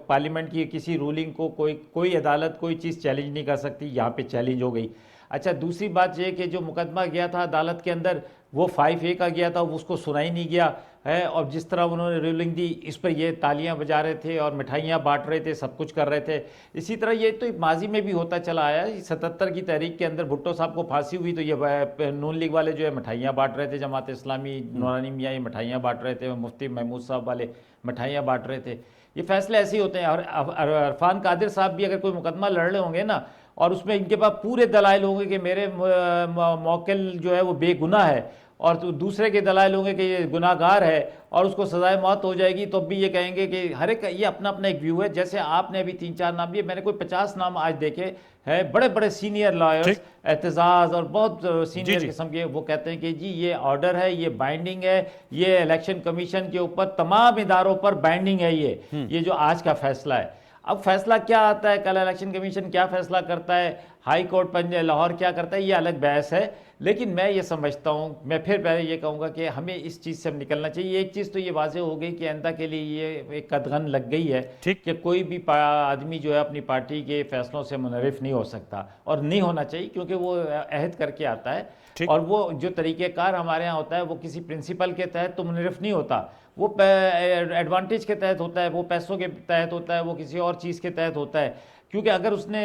Speaker 3: पार्लियामेंट की किसी रूलिंग को कोई अदालत कोई चीज़ चैलेंज नहीं कर सकती, यहाँ पे चैलेंज हो गई। अच्छा दूसरी बात ये कि जो मुकदमा गया था अदालत के अंदर वो 5A का गया था, उसको सुना ही नहीं गया है, और जिस तरह उन्होंने रूलिंग दी इस पर ये तालियां बजा रहे थे और मिठाइयाँ बांट रहे थे, सब कुछ कर रहे थे। इसी तरह ये तो माजी में भी होता चला आया। 77 की तहरीक के अंदर भुट्टो साहब को फांसी हुई तो ये नून लीग वाले जो है मिठाइयाँ बांट रहे थे, जमात इस्लामी नूरानी मियाँ ये मिठाइयाँ बांट रहे थे, मुफ्ती महमूद साहब वाले मिठाइयाँ बांट रहे थे। ये फैसले ऐसे ही होते हैं। और इरफान कादिर साहब भी अगर कोई मुकदमा लड़ रहे होंगे ना और उसमें इनके पास पूरे दलाइल होंगे कि मेरे मौकिल जो है वो बेगुनाह है, और तो दूसरे के दलाइल होंगे कि ये गुनाहगार है और उसको सजाए मौत हो जाएगी, तो भी ये कहेंगे कि हर एक ये अपना अपना एक व्यू है। जैसे आपने अभी 3-4 नाम लिए, मैंने कोई 50 नाम आज देखे हैं, बड़े बड़े सीनियर लॉयर्स, एतजाज और बहुत सीनियर किस्म के, वो कहते हैं कि जी ये ऑर्डर है, ये बाइंडिंग है, ये इलेक्शन कमीशन के ऊपर तमाम इदारों पर बाइंडिंग है, ये जो आज का फैसला है। अब फैसला क्या आता है, कल इलेक्शन कमीशन क्या फैसला करता है, हाई कोर्ट लाहौर क्या करता है, ये अलग बहस है। लेकिन मैं ये समझता हूँ, मैं फिर पहले ये कहूँगा कि हमें इस चीज़ से निकलना चाहिए। एक चीज़ तो ये वाज़ेह हो गई कि आइंदा के लिए ये एक कदगन लग गई है कि कोई भी आदमी जो है अपनी पार्टी के फैसलों से मुनरिफ नहीं हो सकता, और नहीं होना चाहिए, क्योंकि वो अहद करके आता है, और वो जो तरीक़ेकार हमारे यहाँ होता है वो किसी प्रिंसिपल के तहत तो मुनरिफ नहीं होता, वो एडवांटेज के तहत होता है, वो पैसों के तहत होता है, वो किसी और चीज़ के तहत होता है। क्योंकि अगर उसने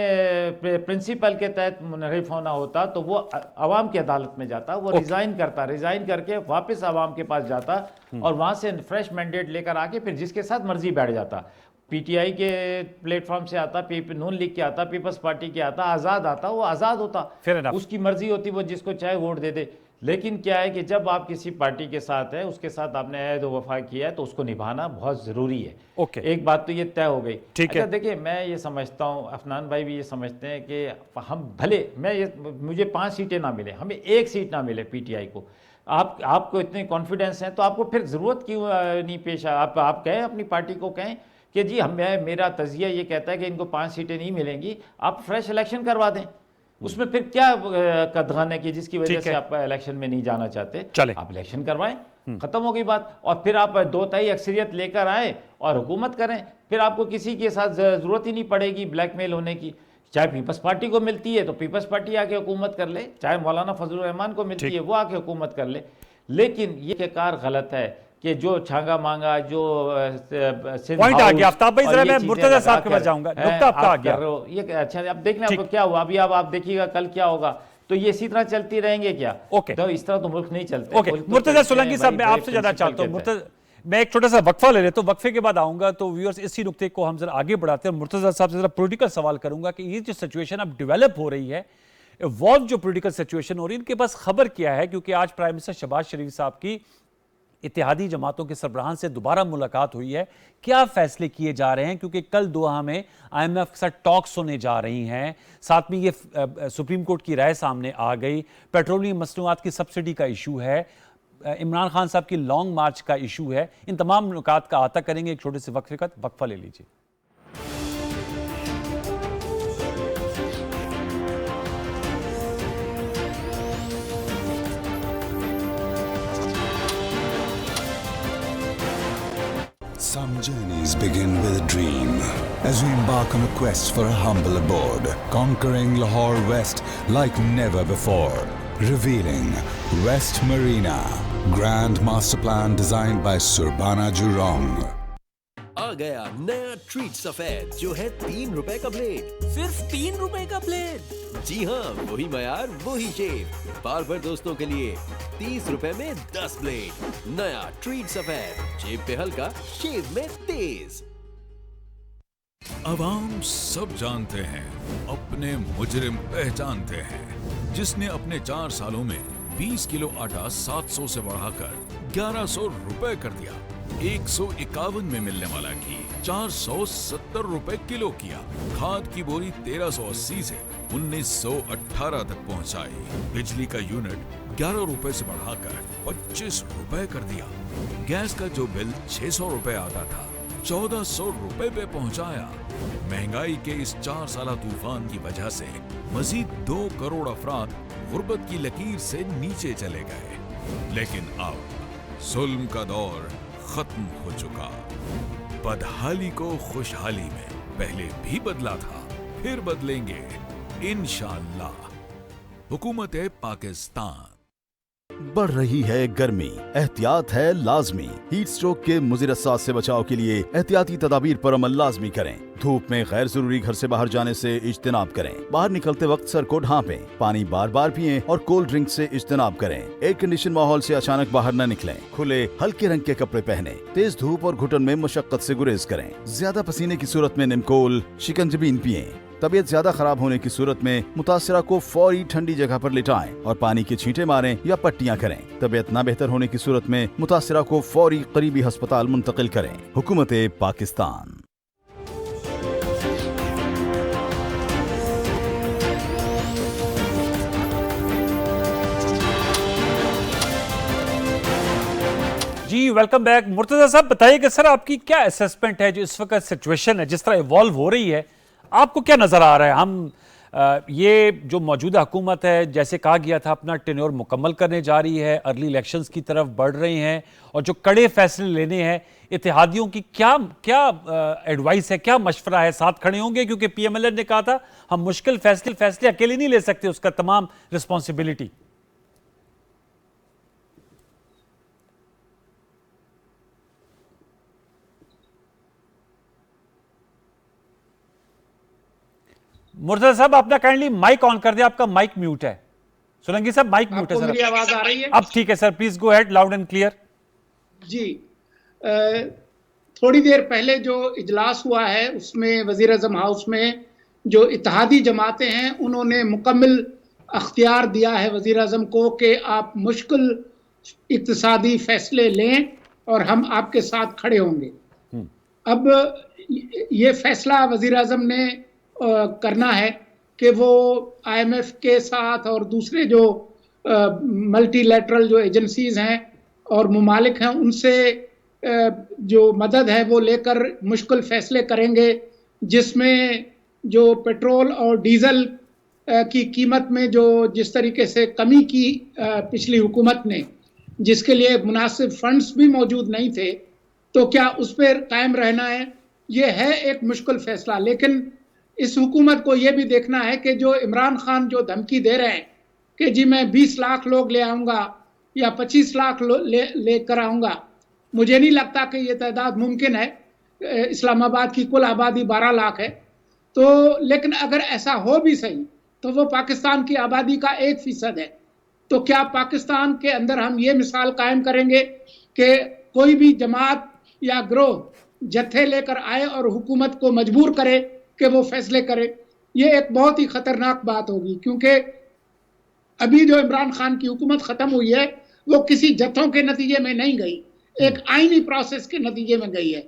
Speaker 3: प्रिंसिपल के तहत मुनरिफ होना होता तो वो अवाम की अदालत में जाता, वो रिज़ाइन करता, रिज़ाइन करके वापस अवाम के पास जाता और वहाँ से फ्रेश मैंडेट लेकर आके फिर जिसके साथ मर्जी बैठ जाता। पीटीआई के प्लेटफॉर्म से आता, नून लीग के आता, पीपल्स पार्टी के आता, आज़ाद आता, वो आज़ाद होता, उसकी मर्जी होती, वो जिसको चाहे वोट दे दे। लेकिन क्या है कि जब आप किसी पार्टी के साथ है, उसके साथ आपने अहद वफा किया है तो उसको निभाना बहुत ज़रूरी है। एक बात तो ये तय हो गई। अच्छा देखिए, मैं ये समझता हूँ, अफनान भाई भी ये समझते हैं कि हम भले मुझे 5 सीटें ना मिले, हमें 1 सीट ना मिले पीटीआई को, आपको इतने कॉन्फिडेंस हैं तो आपको फिर ज़रूरत क्यों नहीं पेश आप कहें अपनी पार्टी को, कहें कि जी मेरा तज़िया ये कहता है कि इनको 5 सीटें नहीं मिलेंगी, आप फ्रेश इलेक्शन करवा दें। उसमें फिर क्या कदगन है कि जिसकी वजह से आप इलेक्शन में नहीं जाना चाहते, आप इलेक्शन करवाएं, खत्म हो गई बात, और फिर आप 2/3 अक्सरियत लेकर आए और हुकूमत करें। फिर आपको किसी के साथ ज़रूरत ही नहीं पड़ेगी ब्लैकमेल होने की। चाहे पीपल्स पार्टी को मिलती है तो पीपल्स पार्टी आके हुकूमत कर ले, चाहे मौलाना फजलुर रहमान को मिलती है वो आके हुकूमत कर ले। लेकिन ये कार गलत है कि जो छांगा मांगा, जो
Speaker 1: पॉइंट आ गया। आफ्ताब भाई जरा मैं मुर्तजा साहब के पास जाऊंगा, नुक्ता आपका आ गया।
Speaker 3: ये अच्छा, अब देखना आपको क्या हुआ, अभी अब आप देखिएगा कल क्या होगा। तो ये इसी तरह चलती रहेंगे क्या? तो इस तरह तो मुल्क नहीं चलते।
Speaker 1: मुर्तजा सोलंकी साहब, मैं आपसे ज्यादा चाहता हूँ, मैं एक छोटा सा वक्फा ले लेता हूँ, वक्फे के बाद आऊंगा तो व्यूअर्स इसी नुक्ते को हम जरा आगे बढ़ाते हैं। मुर्तजा साहब से जरा पॉलिटिकल सवाल करूंगा कि ये जो सिचुएशन अब डेवलप हो रही है, इवॉल्व जो पॉलिटिकल सिचुएशन हो रही है, इनके पास खबर क्या है? क्योंकि आज प्राइम मिनिस्टर शहबाज शरीफ साहब की इत्तेहादी जमातों के सरबराहान से दोबारा मुलाकात हुई है, क्या फैसले किए जा रहे हैं? क्योंकि कल दोहा में IMF के साथ टॉक्स होने जा रही हैं, साथ में ये सुप्रीम कोर्ट की राय सामने आ गई, पेट्रोलियम मसनूआत की सब्सिडी का इशू है, इमरान खान साहब की लॉन्ग मार्च का इशू है। इन तमाम नुकात का आता करेंगे एक छोटे से वक्फे का। वक्फा ले लीजिए।
Speaker 6: Some journeys begin with a dream as we embark on a quest for a humble abode, conquering Lahore West like never before. Revealing West Marina, grand master plan designed by Surbana Jurong.
Speaker 7: A गया नया treat सफेद जो है 3 रुपए का blade.
Speaker 8: सिर्फ 3 रुपए का ब्लेड।
Speaker 7: जी हाँ, वही मयार वही शेप। बार्बर दोस्तों के लिए 30 रुपए में 10 ब्लेड। नया ट्रीट सफेद, जेब पे हल्का, शेव में तेज।
Speaker 9: अवाम सब जानते हैं, अपने मुजरिम पहचानते हैं, जिसने अपने 4 सालों में 20 किलो आटा 700 से बढ़ाकर 1100 रुपए कर दिया। 151 में मिलने वाला घी 470 रुपए किलो किया। खाद की बोरी 1380 से 1918 तक पहुंचाई। बिजली का यूनिट 11 रुपए से बढ़ाकर 25 रुपए कर दिया। गैस का जो बिल 600 रुपए आता था 1400 रुपए पे पहुंचाया। महंगाई के इस 4 साला तूफान की वजह से मजीद 2 करोड़ अफराद गुर्बत की लकीर से नीचे चले गए। लेकिन अब जुल्म का दौर खत्म हो चुका। बदहाली को खुशहाली में पहले भी बदला था, फिर बदलेंगे इंशाअल्लाह। हुकूमत पाकिस्तान।
Speaker 10: बढ़ रही है गर्मी, एहतियात है लाजमी। हीट स्ट्रोक के मुज़िर असरात से बचाव के लिए एहतियाती तदाबीर पर अमल लाजमी करें। धूप में गैर जरूरी घर से बाहर जाने से इज्तिनाब करें। बाहर निकलते वक्त सर को ढांपें। पानी बार बार पिएं और कोल्ड ड्रिंक से इज्तिनाब करें। एयर कंडीशन माहौल से अचानक बाहर न निकलें। खुले हल्के रंग के कपड़े पहने। तेज धूप और घुटन में मुशक्कत से गुरेज करें। ज्यादा पसीने की सूरत में निमकोल, शिकंजबीन पिएं। तबीयत ज्यादा खराब होने की सूरत में मुतासिरा को फौरी ठंडी जगह पर लिटाएं और पानी के छींटे मारें या पट्टियां करें। तबीयत ना बेहतर होने की सूरत में मुतासिरा को फौरी करीबी अस्पताल मुंतकिल करें। हुकूमत पाकिस्तान।
Speaker 1: जी वेलकम बैक। मुर्तजा साहब बताइए कि सर आपकी क्या असेसमेंट है जो इस वक्त सिचुएशन है जिस तरह इवॉल्व हो रही है, आपको क्या नजर आ रहा है? हम ये जो मौजूदा हुकूमत है, जैसे कहा गया था, अपना टेन्योर मुकम्मल करने जा रही है, अर्ली इलेक्शंस की तरफ बढ़ रही हैं और जो कड़े फैसले लेने हैं, इत्तेहादियों की क्या क्या एडवाइस है, क्या मशवरा है? साथ खड़े होंगे? क्योंकि PMLN ने कहा था हम मुश्किल फैसले अकेले नहीं ले सकते, उसका तमाम रिस्पॉन्सिबिलिटी। मुर्तजा साहब अपना काइंडली माइक ऑन कर दिया, आपका माइक म्यूट है। सोलंकी साहब माइक म्यूट है सर।
Speaker 4: मेरी आवाज आ रही है?
Speaker 1: अब ठीक है sir, please go ahead, loud and clear.
Speaker 4: जी, थोड़ी देर पहले जो इजलास हुआ है उसमें वजीर आजम हाउस में जो इत्तेहादी जमातें हैं उन्होंने मुकम्मल अख्तियार दिया है वजीर आजम को कि आप मुश्किल इक्तिसादी फैसले लें और हम आपके साथ खड़े होंगे। अब ये फैसला वजीर आजम ने करना है कि वो IMF के साथ और दूसरे जो मल्टीलैटरल जो एजेंसीज हैं और मुमालिक हैं उनसे जो मदद है वो लेकर मुश्किल फैसले करेंगे, जिसमें जो पेट्रोल और डीजल की कीमत में जो जिस तरीके से कमी की पिछली हुकूमत ने, जिसके लिए मुनासिब फंड्स भी मौजूद नहीं थे, तो क्या उस पर कायम रहना है? ये है एक मुश्किल फैसला। लेकिन इस हुकूमत को ये भी देखना है कि जो इमरान खान जो धमकी दे रहे हैं कि जी मैं 20 लाख लोग ले आऊँगा या 25 लाख लेकर आऊँगा, मुझे नहीं लगता कि ये तादाद मुमकिन है। इस्लामाबाद की कुल आबादी 12 लाख है, तो लेकिन अगर ऐसा हो भी सही तो वो पाकिस्तान की आबादी का 1% है। तो क्या पाकिस्तान के अंदर हम ये मिसाल कायम करेंगे कि कोई भी जमात या ग्रोह जत्थे लेकर आए और हुकूमत को मजबूर करे कि वो फैसले करे? ये एक बहुत ही खतरनाक बात होगी, क्योंकि अभी जो इमरान खान की हुकूमत ख़त्म हुई है वो किसी जत्थों के नतीजे में नहीं गई, एक आईनी प्रोसेस के नतीजे में गई है।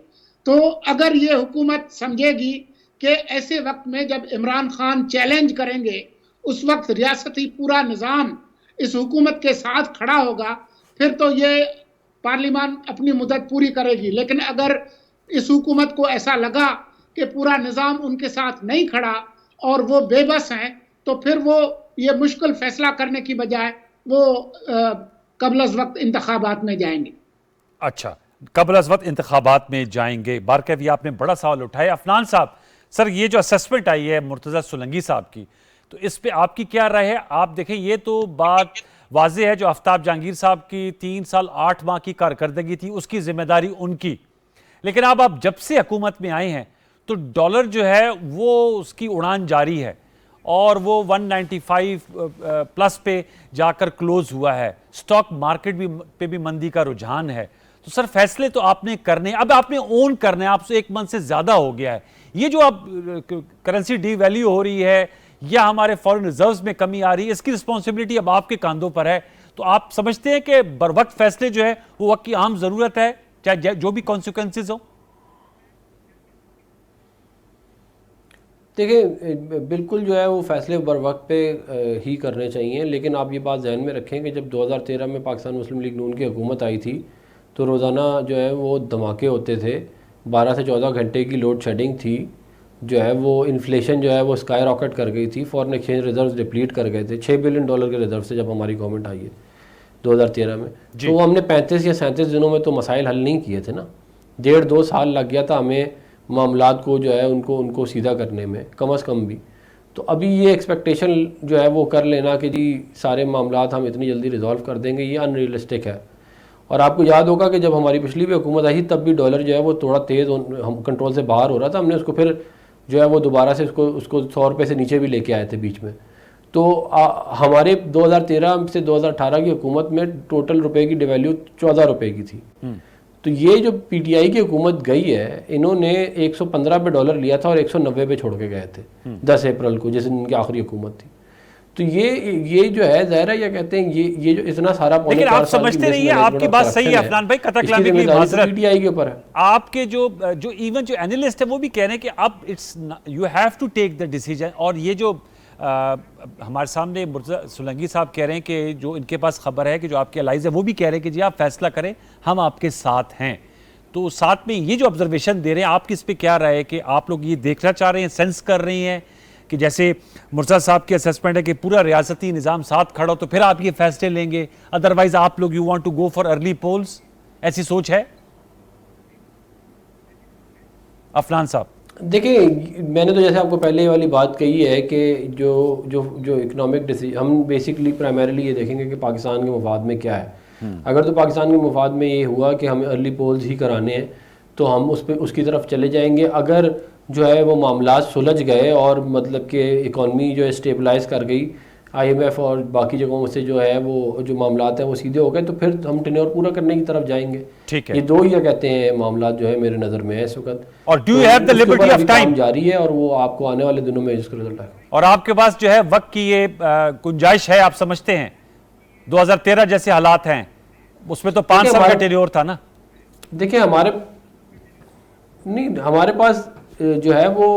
Speaker 4: तो अगर ये हुकूमत समझेगी कि ऐसे वक्त में जब इमरान खान चैलेंज करेंगे उस वक्त रियासती पूरा निज़ाम इस हुकूमत के साथ खड़ा होगा, फिर तो ये पार्लियामान अपनी मुद्दत पूरी करेगी। लेकिन अगर इस हुकूमत को ऐसा लगा कि पूरा निज़ाम उनके साथ नहीं खड़ा और वो बेबस हैं, तो फिर वो ये मुश्किल फैसला करने की बजाय वो कबल अज़ वक्त इंतखाबात में जाएंगे।
Speaker 1: अच्छा, कबल अज़ वक्त इंतखाबात में जाएंगे। बारकवी आपने बड़ा सवाल उठाया। अफनान साहब, सर ये जो असेसमेंट आई है मुर्तज़ा सोलंकी साहब की, तो इस पे आपकी क्या राय है? आप देखें, ये तो बात वाज़ेह है जो आफ्ताब जहांगीर साहब की 3 साल 8 माह की कारकर्दगी थी उसकी जिम्मेदारी उनकी, लेकिन अब आप जब से हुकूमत में आए हैं तो डॉलर जो है वो उसकी उड़ान जारी है और वो 195 प्लस पे जाकर क्लोज हुआ है। स्टॉक मार्केट पे भी मंदी का रुझान है। तो सर फैसले तो आपने करने, अब आपने ओन करने, आपसे 1 मंथ से ज्यादा हो गया है। ये जो अब करेंसी डीवैल्यू हो रही है या हमारे फॉरेन रिजर्व्स में कमी आ रही है, इसकी रिस्पॉन्सिबिलिटी अब आपके कांधों पर है। तो आप समझते हैं कि बरवक्त फैसले जो है वो वक्त की आम जरूरत है, चाहे जो भी कॉन्सिक्वेंसेज हो?
Speaker 2: देखिए बिल्कुल जो है वो फैसले बर वक्त पे ही करने चाहिए, लेकिन आप ये बात जहन में रखें कि जब 2013 में पाकिस्तान मुस्लिम लीग नून की हुकूमत आई थी तो रोज़ाना जो है वो धमाके होते थे, 12 से 14 घंटे की लोड शेडिंग थी, जो है वो इन्फ्लेशन जो है वो स्काई रॉकेट कर गई थी, फॉरेन एक्सचेंज रिजर्व्स डिप्लीट कर गए थे, $6 बिलियन के रिजर्व से जब हमारी गवर्नमेंट आई है 2013 में। तो वो हमने 35 या 37 दिनों में तो मसाइल हल नहीं किए थे ना, 1.5-2 साल लग गया था हमें मामलात को जो है उनको सीधा करने में कम से कम भी। तो अभी ये एक्सपेक्टेशन जो है वो कर लेना कि जी सारे मामलात हम इतनी जल्दी रिजॉल्व कर देंगे, ये अनरियलिस्टिक है। और आपको याद होगा कि जब हमारी पिछली भी हुकूमत आई तब भी डॉलर जो है वो थोड़ा तेज़ हम कंट्रोल से बाहर हो रहा था, हमने उसको फिर जो है वो दोबारा से उसको 100 रुपये से नीचे भी लेके आए थे बीच में। तो हमारे 2013 से 2018 की हुकूमत में टोटल रुपए की डिवैल्यू 14 रुपये की थी। तो ये जो पीटीआई की हुकूमत गई है, इन्होंने 115 पे डॉलर लिया था और 190 पे छोड़ के गए थे 10 अप्रैल को, जिस दिन इनकी आखिरी हुकूमत थी। तो ये जो है ज़ाहिर है, ये कहते हैं ये जो इतना सारा,
Speaker 1: लेकिन आप समझते नहीं है, आपकी बात सही है अफनान भाई, कतकलामी के लिए माजरत
Speaker 2: पीटीआई के ऊपर है।
Speaker 1: आपके जो इवन जो एनालिस्ट है वो भी कह रहे हैं कि अब it's you have to take the decision. और ये जो हमारे सामने मुर्तज़ा सुलंगी साहब कह रहे हैं कि जो इनके पास खबर है कि जो आपके एलाइज है वो भी कह रहे हैं कि जी आप फैसला करें, हम आपके साथ हैं। तो साथ में ये जो ऑब्जर्वेशन दे रहे हैं, आपकी इस पर क्या राय है कि आप लोग ये देखना चाह रहे हैं, सेंस कर रही हैं कि जैसे मुर्तज़ा साहब की असेसमेंट है कि पूरा रियासती निज़ाम साथ खड़ा हो तो फिर आप ये फैसले लेंगे, अदरवाइज आप लोग you want to go for early polls, ऐसी सोच है? अफनान साहब
Speaker 2: देखिए, मैंने तो जैसे आपको पहले वाली बात कही है कि जो इकोनॉमिक डिसीजन, हम बेसिकली प्राइमरीली ये देखेंगे कि पाकिस्तान के मफाद में क्या है। अगर तो पाकिस्तान के मफाद में ये हुआ कि हमें अर्ली पोल्स ही कराने हैं तो हम उसकी तरफ चले जाएंगे। अगर जो है वो मामला सुलझ गए और मतलब कि इकॉनमी जो है स्टेबलाइज कर गई, IMF और बाकी जगहों से जो है वो जो मामलात हैं वो सीधे हो गए, तो फिर हम टेन्योर पूरा करने की तरफ जाएंगे।
Speaker 1: ठीक है,
Speaker 2: ये दो ही कहते हैं मामलात जो है मेरे नज़र में है इस वक्त।
Speaker 1: और do you have the liberty of time
Speaker 2: जारी है और वो आपको आने वाले दिनों में इसका रिजल्ट आएगा।
Speaker 1: और आपके पास जो है वक्त की ये गुंजाइश है, आप समझते हैं 2013 जैसे हालात हैं उसमें तो 5 साल का टेन्योर था ना?
Speaker 2: देखिए हमारे पास जो है वो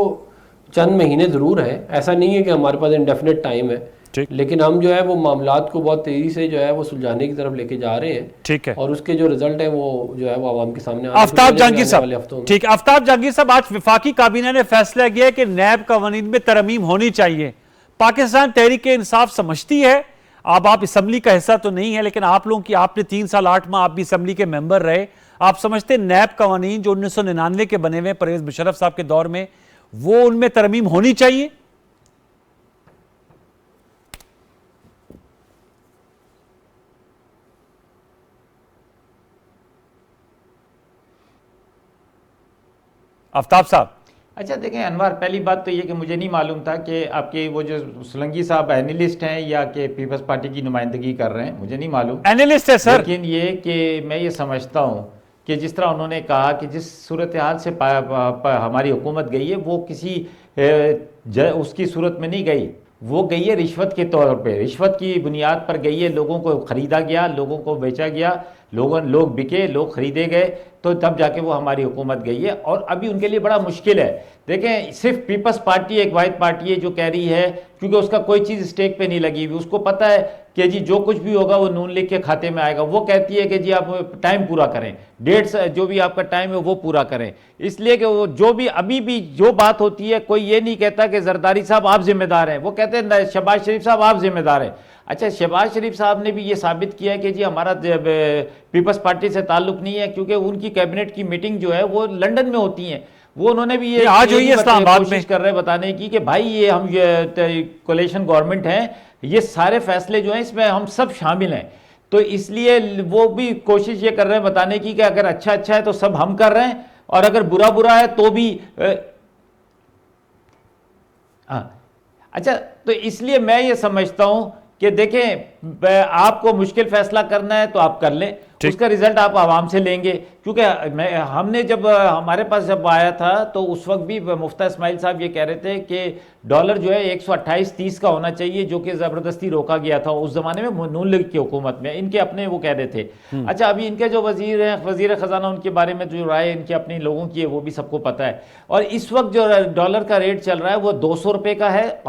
Speaker 2: चंद महीने ज़रूर है, ऐसा नहीं है कि हमारे पास इंडेफिनेट टाइम है, लेकिन हम जो है वो मामलात को बहुत तेज़ी से जो है वो सुलझाने की तरफ लेके जा रहे हैं।
Speaker 1: ठीक है,
Speaker 2: और उसके जो रिजल्ट है वो जो है वो आवाम के सामने
Speaker 1: आफ्ताब जहांगीर साहब, ठीक है आफ्ताब जहांगीर साहब, आज वफाकी काबीना ने फैसला किया है कि नैब कवानीन में तरमीम होनी चाहिए। पाकिस्तान तहरीक इंसाफ समझती है, अब आप असम्बली का हिस्सा तो नहीं है लेकिन आप लोगों की, आपने 3 साल 8 माह आप भी असम्बली के मेंबर रहे, आप समझते नैब कवानीन जो 1999 के बने हुए परवेज मुशर्रफ साहब के दौर में, वो उनमें तरमीम होनी चाहिए? आफ्ताब साहब।
Speaker 3: अच्छा देखें अनवर, पहली बात तो ये कि मुझे नहीं मालूम था कि आपके वो जो सुलंगी साहब एनालिस्ट हैं या कि पीपल्स पार्टी की नुमाइंदगी कर रहे हैं, मुझे नहीं मालूम।
Speaker 1: एनालिस्ट है सर।
Speaker 3: लेकिन ये कि मैं ये समझता हूँ कि जिस तरह उन्होंने कहा कि जिस सूरत हाल से हमारी हुकूमत गई है वो किसी उसकी सूरत में नहीं गई, वो गई है रिश्वत के तौर पे, रिश्वत की बुनियाद पर गई है। लोगों को खरीदा गया, लोगों को बेचा गया, लोग बिके, लोग खरीदे गए, तो तब जाके वो हमारी हुकूमत गई है। और अभी उनके लिए बड़ा मुश्किल है। देखें, सिर्फ पीपल्स पार्टी एक वाहिद पार्टी है जो कह रही है, क्योंकि उसका कोई चीज़ स्टेक पे नहीं लगी हुई, उसको पता है कि जी जो कुछ भी होगा वो नून लीग के खाते में आएगा। वो कहती है कि जी आप टाइम पूरा करें, डेट्स जो भी आपका टाइम है वो पूरा करें, इसलिए कि वो जो भी अभी भी जो बात होती है, कोई ये नहीं कहता कि जरदारी साहब आप जिम्मेदार हैं, वो कहते हैं शहबाज शरीफ साहब आप जिम्मेदार हैं। अच्छा, शहबाज शरीफ साहब ने भी ये साबित किया है कि जी हमारा पीपल्स पार्टी से ताल्लुक नहीं है, क्योंकि उनकी कैबिनेट की मीटिंग जो है वो लंदन में होती है। वो उन्होंने भी ये
Speaker 1: आज हुई है इस्लामाबाद में,
Speaker 3: कोशिश कर रहे हैं बताने की कि भाई ये हम कोलिशन गवर्नमेंट हैं, ये सारे फैसले जो हैं इसमें हम सब शामिल हैं। तो इसलिए वो भी कोशिश ये कर रहे हैं बताने की कि अगर अच्छा है तो सब हम कर रहे हैं और अगर बुरा बुरा है तो भी अच्छा, तो इसलिए मैं ये समझता हूं कि देखें, आपको मुश्किल फैसला करना है तो आप कर लें, उसका रिजल्ट आप आवाम से लेंगे। क्योंकि हमने जब हमारे पास जब आया था तो उस वक्त भी मुफ्ती इस्माइल साहब ये कह रहे थे कि डॉलर जो है 128.30 का होना चाहिए, जो कि ज़बरदस्ती रोका गया था उस ज़माने में नून लीग की हुकूमत में, इनके अपने वो कह रहे थे। अच्छा, अभी इनके जो वजीर हैं, वजीर ख़जाना, उनके बारे में जो राय इनके अपने लोगों की है वो भी सबको पता है। और इस वक्त जो डॉलर का रेट चल रहा है वो 200 रुपये का है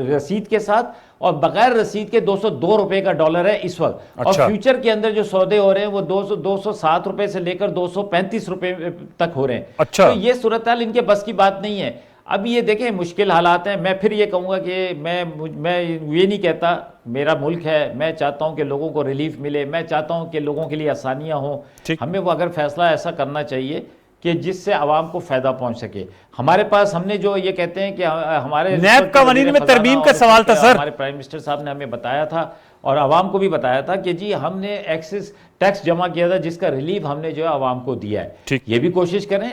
Speaker 3: रसीद के साथ, और बगैर रसीद के 202 रुपए का डॉलर है इस वक्त।
Speaker 1: अच्छा।
Speaker 3: और फ्यूचर के अंदर जो सौदे हो रहे हैं वो 207 रुपए से लेकर 235 रुपए तक हो रहे हैं।
Speaker 1: अच्छा।
Speaker 3: तो ये सूरत हाल इनके बस की बात नहीं है। अब ये देखें, मुश्किल हालात हैं। मैं फिर ये कहूँगा कि मैं ये नहीं कहता, मेरा मुल्क है, मैं चाहता हूँ कि लोगों को रिलीफ मिले, मैं चाहता हूँ कि लोगों के लिए आसानियाँ हों। हमें वो अगर फैसला ऐसा करना चाहिए कि जिससे आवाम को फायदा पहुंच सके। हमारे पास, हमने जो ये कहते हैं कि हमारे
Speaker 1: नैब कवानीन में तरमीम का सवाल था सर,
Speaker 3: हमारे प्राइम मिनिस्टर साहब ने हमें बताया था और आवाम को भी बताया था कि जी हमने एक्सेस टैक्स जमा किया था जिसका रिलीफ हमने जो है आवाम को दिया है। ये भी कोशिश करें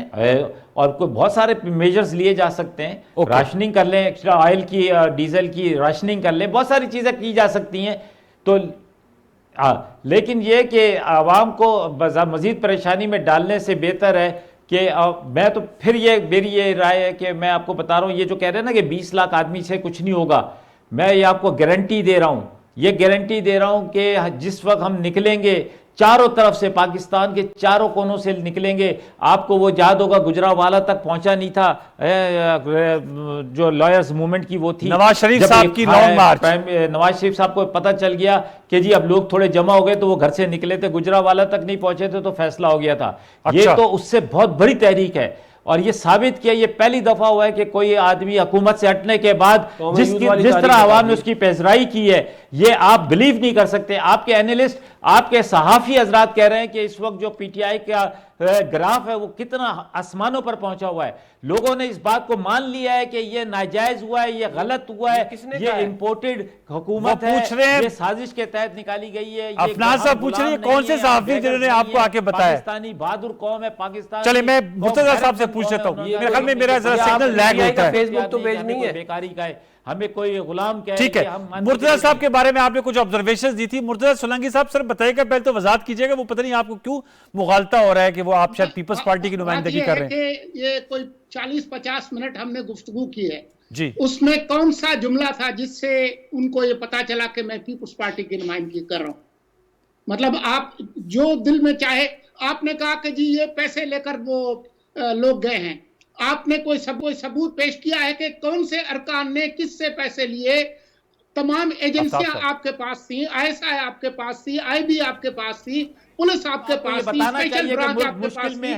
Speaker 3: और कोई बहुत सारे मेजर्स लिए जा सकते हैं। राशनिंग कर लें, एक्स्ट्रा ऑयल की, डीजल की राशनिंग कर लें, बहुत सारी चीजें की जा सकती हैं। तो लेकिन ये कि आवाम को मजीद परेशानी में डालने से बेहतर है कि मैं तो फिर मेरी ये राय है कि मैं आपको बता रहा हूँ, ये जो कह रहे हैं ना कि 20 लाख आदमी से कुछ नहीं होगा, मैं ये आपको गारंटी दे रहा हूँ, ये गारंटी दे रहा हूँ कि जिस वक्त हम निकलेंगे चारों तरफ से, पाकिस्तान के चारों कोनों से निकलेंगे। आपको वो याद होगा गुजरावाला तक पहुंचा नहीं था जो लॉयर्स मूवमेंट की वो थी,
Speaker 1: नवाज शरीफ साहब की लॉन्ग मार्च।
Speaker 3: नवाज शरीफ साहब को पता चल गया कि जी अब लोग थोड़े जमा हो गए तो वो घर से निकले थे, गुजरावाला तक नहीं पहुंचे थे तो फैसला हो गया था। ये तो उससे बहुत बड़ी तहरीक है और ये साबित किया, ये पहली दफा हुआ है कि कोई आदमी हुकूमत से हटने के बाद जिस तरह आवाम ने उसकी पेशराई की है, ये आप बिलीव नहीं कर सकते। आपके एनालिस्ट, आपके सहाफी हजरात कह रहे हैं कि इस वक्त जो पीटीआई का ग्राफ है वो कितना आसमानों पर पहुंचा हुआ है। लोगों ने इस बात को मान लिया है कि ये नाजायज हुआ है, ये गलत हुआ है, ये इंपोर्टेड हुकूमत है, ये साजिश के तहत निकाली गई है।
Speaker 1: अफनान साहब पूछ रहे हैं कौन से सहाफी जिन्होंने आपको आके बताया?
Speaker 3: पाकिस्तानी बहादुर कौम है पाकिस्तान।
Speaker 1: चले मैं मुर्तजा साहब से पूछ लेता हूँ, मेरे ख्याल में मेरा जरा सिग्नल लैग होता है।
Speaker 2: फेसबुक तो पेज नहीं है,
Speaker 3: बेकारी का है, हमें कोई गुलाम कहे।
Speaker 1: ठीक है, मुर्तजा साहब के बारे में आपने कुछ ऑब्जर्वेशंस दी थी। मुर्तजा सोलंकी साहब सर बताइएगा, पहले तो वजाहत कीजिएगा, वो पता नहीं आपको क्यों मुगालता हो रहा है कि वो आप शायद पीपल्स पार्टी की नुमाइंदगी कर रहे हैं।
Speaker 4: ये कोई 40-50 मिनट हमने गुफ्तगू की है
Speaker 1: जी,
Speaker 4: उसमें कौन सा जुमला था जिससे उनको ये पता चला कि मैं पीपल्स पार्टी की नुमाइंदगी कर रहा हूं? मतलब आप जो दिल में चाहे, आपने कहा कि जी ये पैसे लेकर वो लोग गए हैं, आपने कोई सबूत पेश किया है कि कौन से अरकान ने किससे पैसे लिए? तमाम एजेंसियां आपके पास थी, आईएसआई आपके पास थी, आईबी आपके पास थी, पुलिस आपके पास थी, स्पेशल ब्रांच आपके पास थी।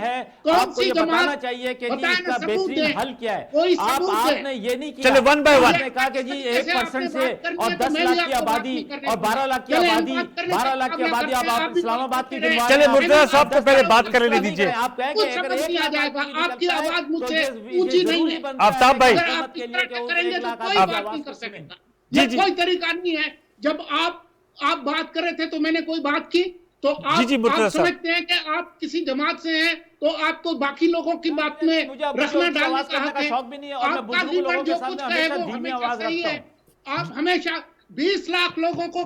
Speaker 4: कौन सी जमात
Speaker 3: चाहिए कि जी
Speaker 4: बताएं,
Speaker 3: इसका बेहतरीन हल क्या है?
Speaker 4: कोई
Speaker 3: आपने ये नहीं किया।
Speaker 1: चले वन बाय वन
Speaker 3: कहा कि जी 1% से और 10 लाख की आबादी और 12 लाख की आबादी, 12 लाख की आबादी आप इस्लामाबाद की गिनवा।
Speaker 1: चले मुर्तजा साहब को पहले बात कर लेने दीजिए।
Speaker 3: आप कहेंगे अगर एक
Speaker 4: आ जाएगा, आपकी आवाज मुझसे ऊंची नहीं है।
Speaker 1: आफ्ताब भाई,
Speaker 4: अगर आप इस तरह करेंगे तो कोई बात नहीं कर सकेगा। ये कोई तरीका नहीं है। जब आप बात कर रहे थे तो मैंने कोई बात की तो आप समझते हैं कि आप किसी जमात से हैं तो आपको बाकी लोगों की बात में रखना डालने का हक है। आपका लीडर जो कुछ कहे वो हमेशा सही है। आप हमेशा 20 लाख लोगों को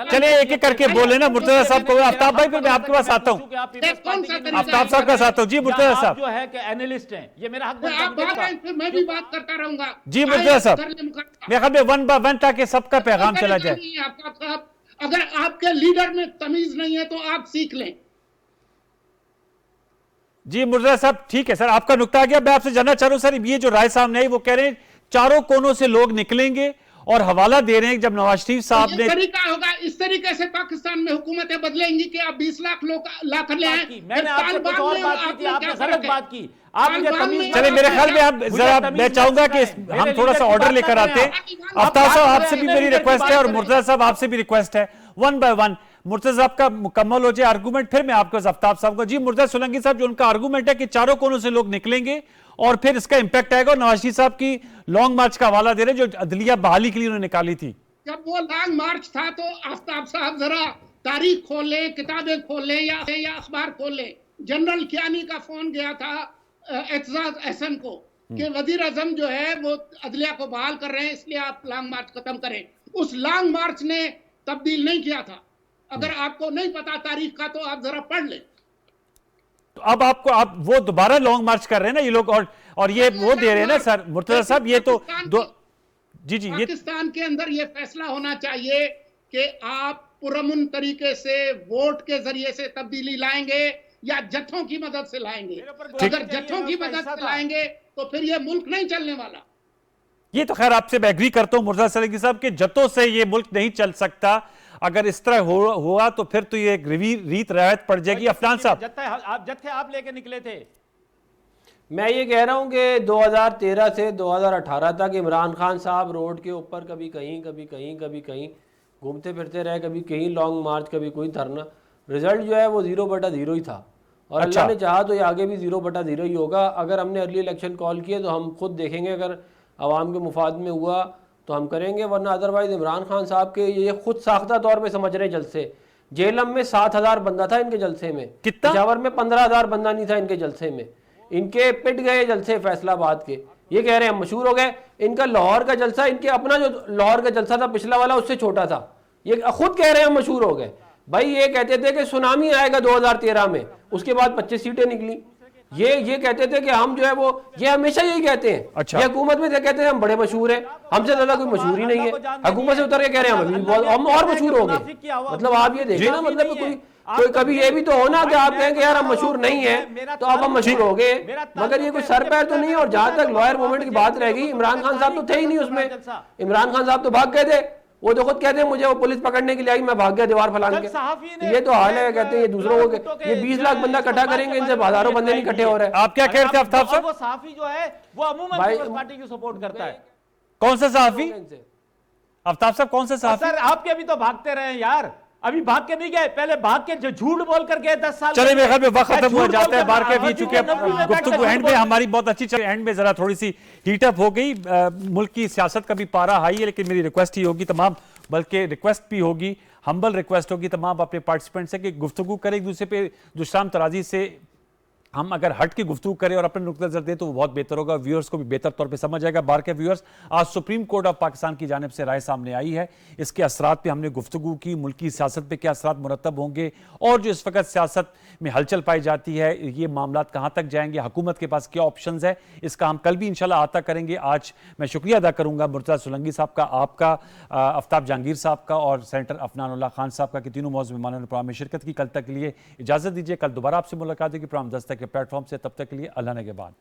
Speaker 1: चले एक एक करके बोले ना मुर्तजा साहब को। आफ्ताब भाई, फिर मैं आपके पास आता हूँ, आफ्ताब साहब का साथ हूँ। जी मुर्तजा साहब
Speaker 3: जो है कि एनालिस्ट हैं, ये मेरा हक
Speaker 4: आप बात है, फिर मैं भी बात करता रहूंगा।
Speaker 1: जी मुर्तजा साहब, मेरे ख्याल में वन बाय वन ताकि सबका पैगाम चला जाए।
Speaker 4: अगर आपके लीडर में तमीज नहीं है तो आप सीख लें।
Speaker 1: जी मुर्तजा साहब, ठीक है सर, आपका नुक्ता आ गया। मैं आपसे जानना चाह रहा हूं सर, ये जो राय सामने आई वो कह रहे हैं चारों कोनों से लोग निकलेंगे और हवाला दे रहे हैं जब नवाज शरीफ साहब ने
Speaker 4: तरीका होगा। इस तरीके से पाकिस्तान में हुकूमतें बदलेंगी कि आप 20 लाख लोग ला कर ले आए।
Speaker 3: मैंने आपसे कुछ और बात की थी, आपने गलत बात की।
Speaker 1: चले मेरे ख्याल में आप जरा, मैं चाहूंगा कि हम थोड़ा सा ऑर्डर लेकर आते हैं। आफ्ताब साहब, आपसे भी मेरी रिक्वेस्ट है और मुर्तजा साहब आपसे भी रिक्वेस्ट है, वन बाय वन मुर्तजा साहब का मुकम्मल हो जाए आर्गूमेंट, फिर मैं आपके पास आफ्ताब साहब का। जी मुर्तजा सोलंकी साहब, जो उनका आर्गूमेंट है कि चारों कोनों से लोग निकलेंगे और फिर इसका इंपैक्ट आएगा, और नवाज शरीफ साहब की लॉन्ग मार्च का हवाला दे रहे जो अदलिया बहाली के लिए उन्होंने निकाली थी।
Speaker 4: जब वो लॉन्ग मार्च था तो आफ्ताब साहब जरा तारीख खोल लें, किताबें खोल लें या अखबार खोल लें। जनरल कियानी का फोन गया था एतजाज अहसन को कि वजीर आजम जो है वो अदलिया को बहाल कर रहे हैं, इसलिए आप लॉन्ग मार्च खत्म करें। उस लॉन्ग मार्च ने तब्दील नहीं किया था। अगर आपको नहीं पता तारीख का तो आप जरा पढ़ लें।
Speaker 1: तो अब आप वो दोबारा लॉन्ग मार्च कर रहे हैं ना ये लोग, और ये वो दे रहे हैं ना सर मुर्तजा साहब, ये तो जी ये
Speaker 4: पाकिस्तान के अंदर ये फैसला होना चाहिए कि आप पुरअमन तरीके से वोट के जरिए से तब्दीली लाएंगे या जत्थों की मदद से लाएंगे। अगर जत्थों की मदद से लाएंगे तो फिर ये मुल्क नहीं चलने वाला।
Speaker 1: ये तो खैर आपसे मैं एग्री करता हूं मुर्तजा सलेगी साहब कि जत्थों से ये मुल्क नहीं चल सकता। अगर इस तरह हुआ तो फिर तो ये एक रीत रिवायत पड़ जाएगी। अफनान साहब,
Speaker 3: जत्थे आप लेके निकले थे।
Speaker 2: मैं ये कह रहा हूँ कि 2013 से 2018 तक इमरान खान साहब रोड के ऊपर कभी कहीं घूमते फिरते रहे, कभी कहीं लॉन्ग मार्च, कभी कोई धरना। रिजल्ट जो है वो 0/0 ही था, और अल्लाह ने चाहा तो ये आगे भी 0/0 ही होगा। अगर हमने अर्ली इलेक्शन कॉल किए तो हम खुद देखेंगे, अगर आवाम के मुफाद में हुआ तो हम करेंगे, वरना अदरवाइज इमरान खान साहब के ये खुद साख्ता तौर पे समझ रहे जलसे। जेलम में 7,000 बंदा था इनके जलसे में, पेशावर में 15,000 बंदा नहीं था इनके जलसे में। इनके पिट गए जलसे फैसलाबाद के, ये कह रहे हैं मशहूर हो गए। इनका लाहौर का जलसा, इनके अपना जो लाहौर का जलसा था पिछला वाला, उससे छोटा था। ये खुद कह रहे हैं मशहूर हो गए। भाई ये कहते थे कि सुनामी आएगा 2013 में, उसके बाद 25 सीटें निकली। ये कहते थे कि हम जो है वो, ये हमेशा यही कहते हैं।
Speaker 1: अच्छा।
Speaker 2: ये हुकूमत में कहते हैं हम बड़े मशहूर हैं, हमसे ज्यादा कोई मशहूर ही नहीं है। हुकूमत से उतर के कह रहे हैं हम और मशहूर हो गए। मतलब आप ये देखिए ना, मतलब कोई कभी ये भी तो होना कि आप कहें कि यार हम मशहूर नहीं है तो अब हम मशहूर हो गए, मगर ये कोई सर पैर तो नहीं। और जहां तक लॉयर मूवमेंट की बात रहेगी, इमरान खान साहब तो थे ही नहीं उसमें। इमरान खान साहब तो भाग गए थे। वो तो खुद कहते हैं मुझे वो पुलिस पकड़ने के लिए आई, मैं भाग गया दीवार फैलान के। तो ये तो हाल है, कहते हैं ये दूसरों को, ये 20 लाख बंदा इकट्ठा करेंगे, इनसे हजारों बंदे नहीं इकट्ठे हो रहे।
Speaker 1: आप क्या कह रहे थे आफ्ताब साहब?
Speaker 3: वो सहाफी जो है वो अमूमन पीपल्स पार्टी की सपोर्ट करता है।
Speaker 1: कौन सा सहाफी? आफ्ताब साहब कौन सा सहाफी?
Speaker 3: सर आपके अभी तो भागते रहे यार, अभी भाग के नहीं गए, पहले भाग के जो झूठ बोल कर गए 10 साल।
Speaker 1: चलिए मेरे ख्याल में वक्त खत्म हो जाता है, बार के भी चुके गुफ्तगू एंड में हमारी बहुत अच्छी चल, एंड में जरा थोड़ी सी हीटअप हो गई। मुल्क की सियासत का भी पारा हाई है, लेकिन मेरी रिक्वेस्ट ही होगी तमाम, बल्कि रिक्वेस्ट भी होगी, हम्बल रिक्वेस्ट होगी तमाम अपने पार्टिसिपेंट से कि गुफ्तगू करें एक दूसरे पे दुश्मन तराजी से। हम अगर हट के गुफ्तगू करें और अपने नुक्ता नज़र दें तो वो बहुत बेहतर होगा, व्यूअर्स को भी बेहतर तौर पे समझ आएगा। बार के व्यूअर्स, आज सुप्रीम कोर्ट ऑफ पाकिस्तान की जानिब से राय सामने आई है, इसके असरात पे हमने गुफ्तगू की, मुल्की सियासत पे क्या असरात मुरतब होंगे, और जो इस वक्त सियासत में हलचल पाई जाती है, ये मामलात कहाँ तक जाएंगे, हुकूमत के पास क्या ऑप्शंस है, इसका हम कल भी इंशाल्लाह आता करेंगे। आज मैं शुक्रिया अदा करूंगा मुर्तज़ा सोलंकी साहब का, आपका, आफ्ताब जहांगीर साहब का और सेनेटर अफनानुल्लाह खान साहब का, कि तीनों मौजूद मेहमानों ने प्रोग्राम में शिरकत की। कल तक के लिए इजाज़त दीजिए, कल दोबारा आपसे मुलाकात होगी प्रोग्राम 10 तक के प्लेटफॉर्म से। तब तक के लिए अल्लाह ने के बाद।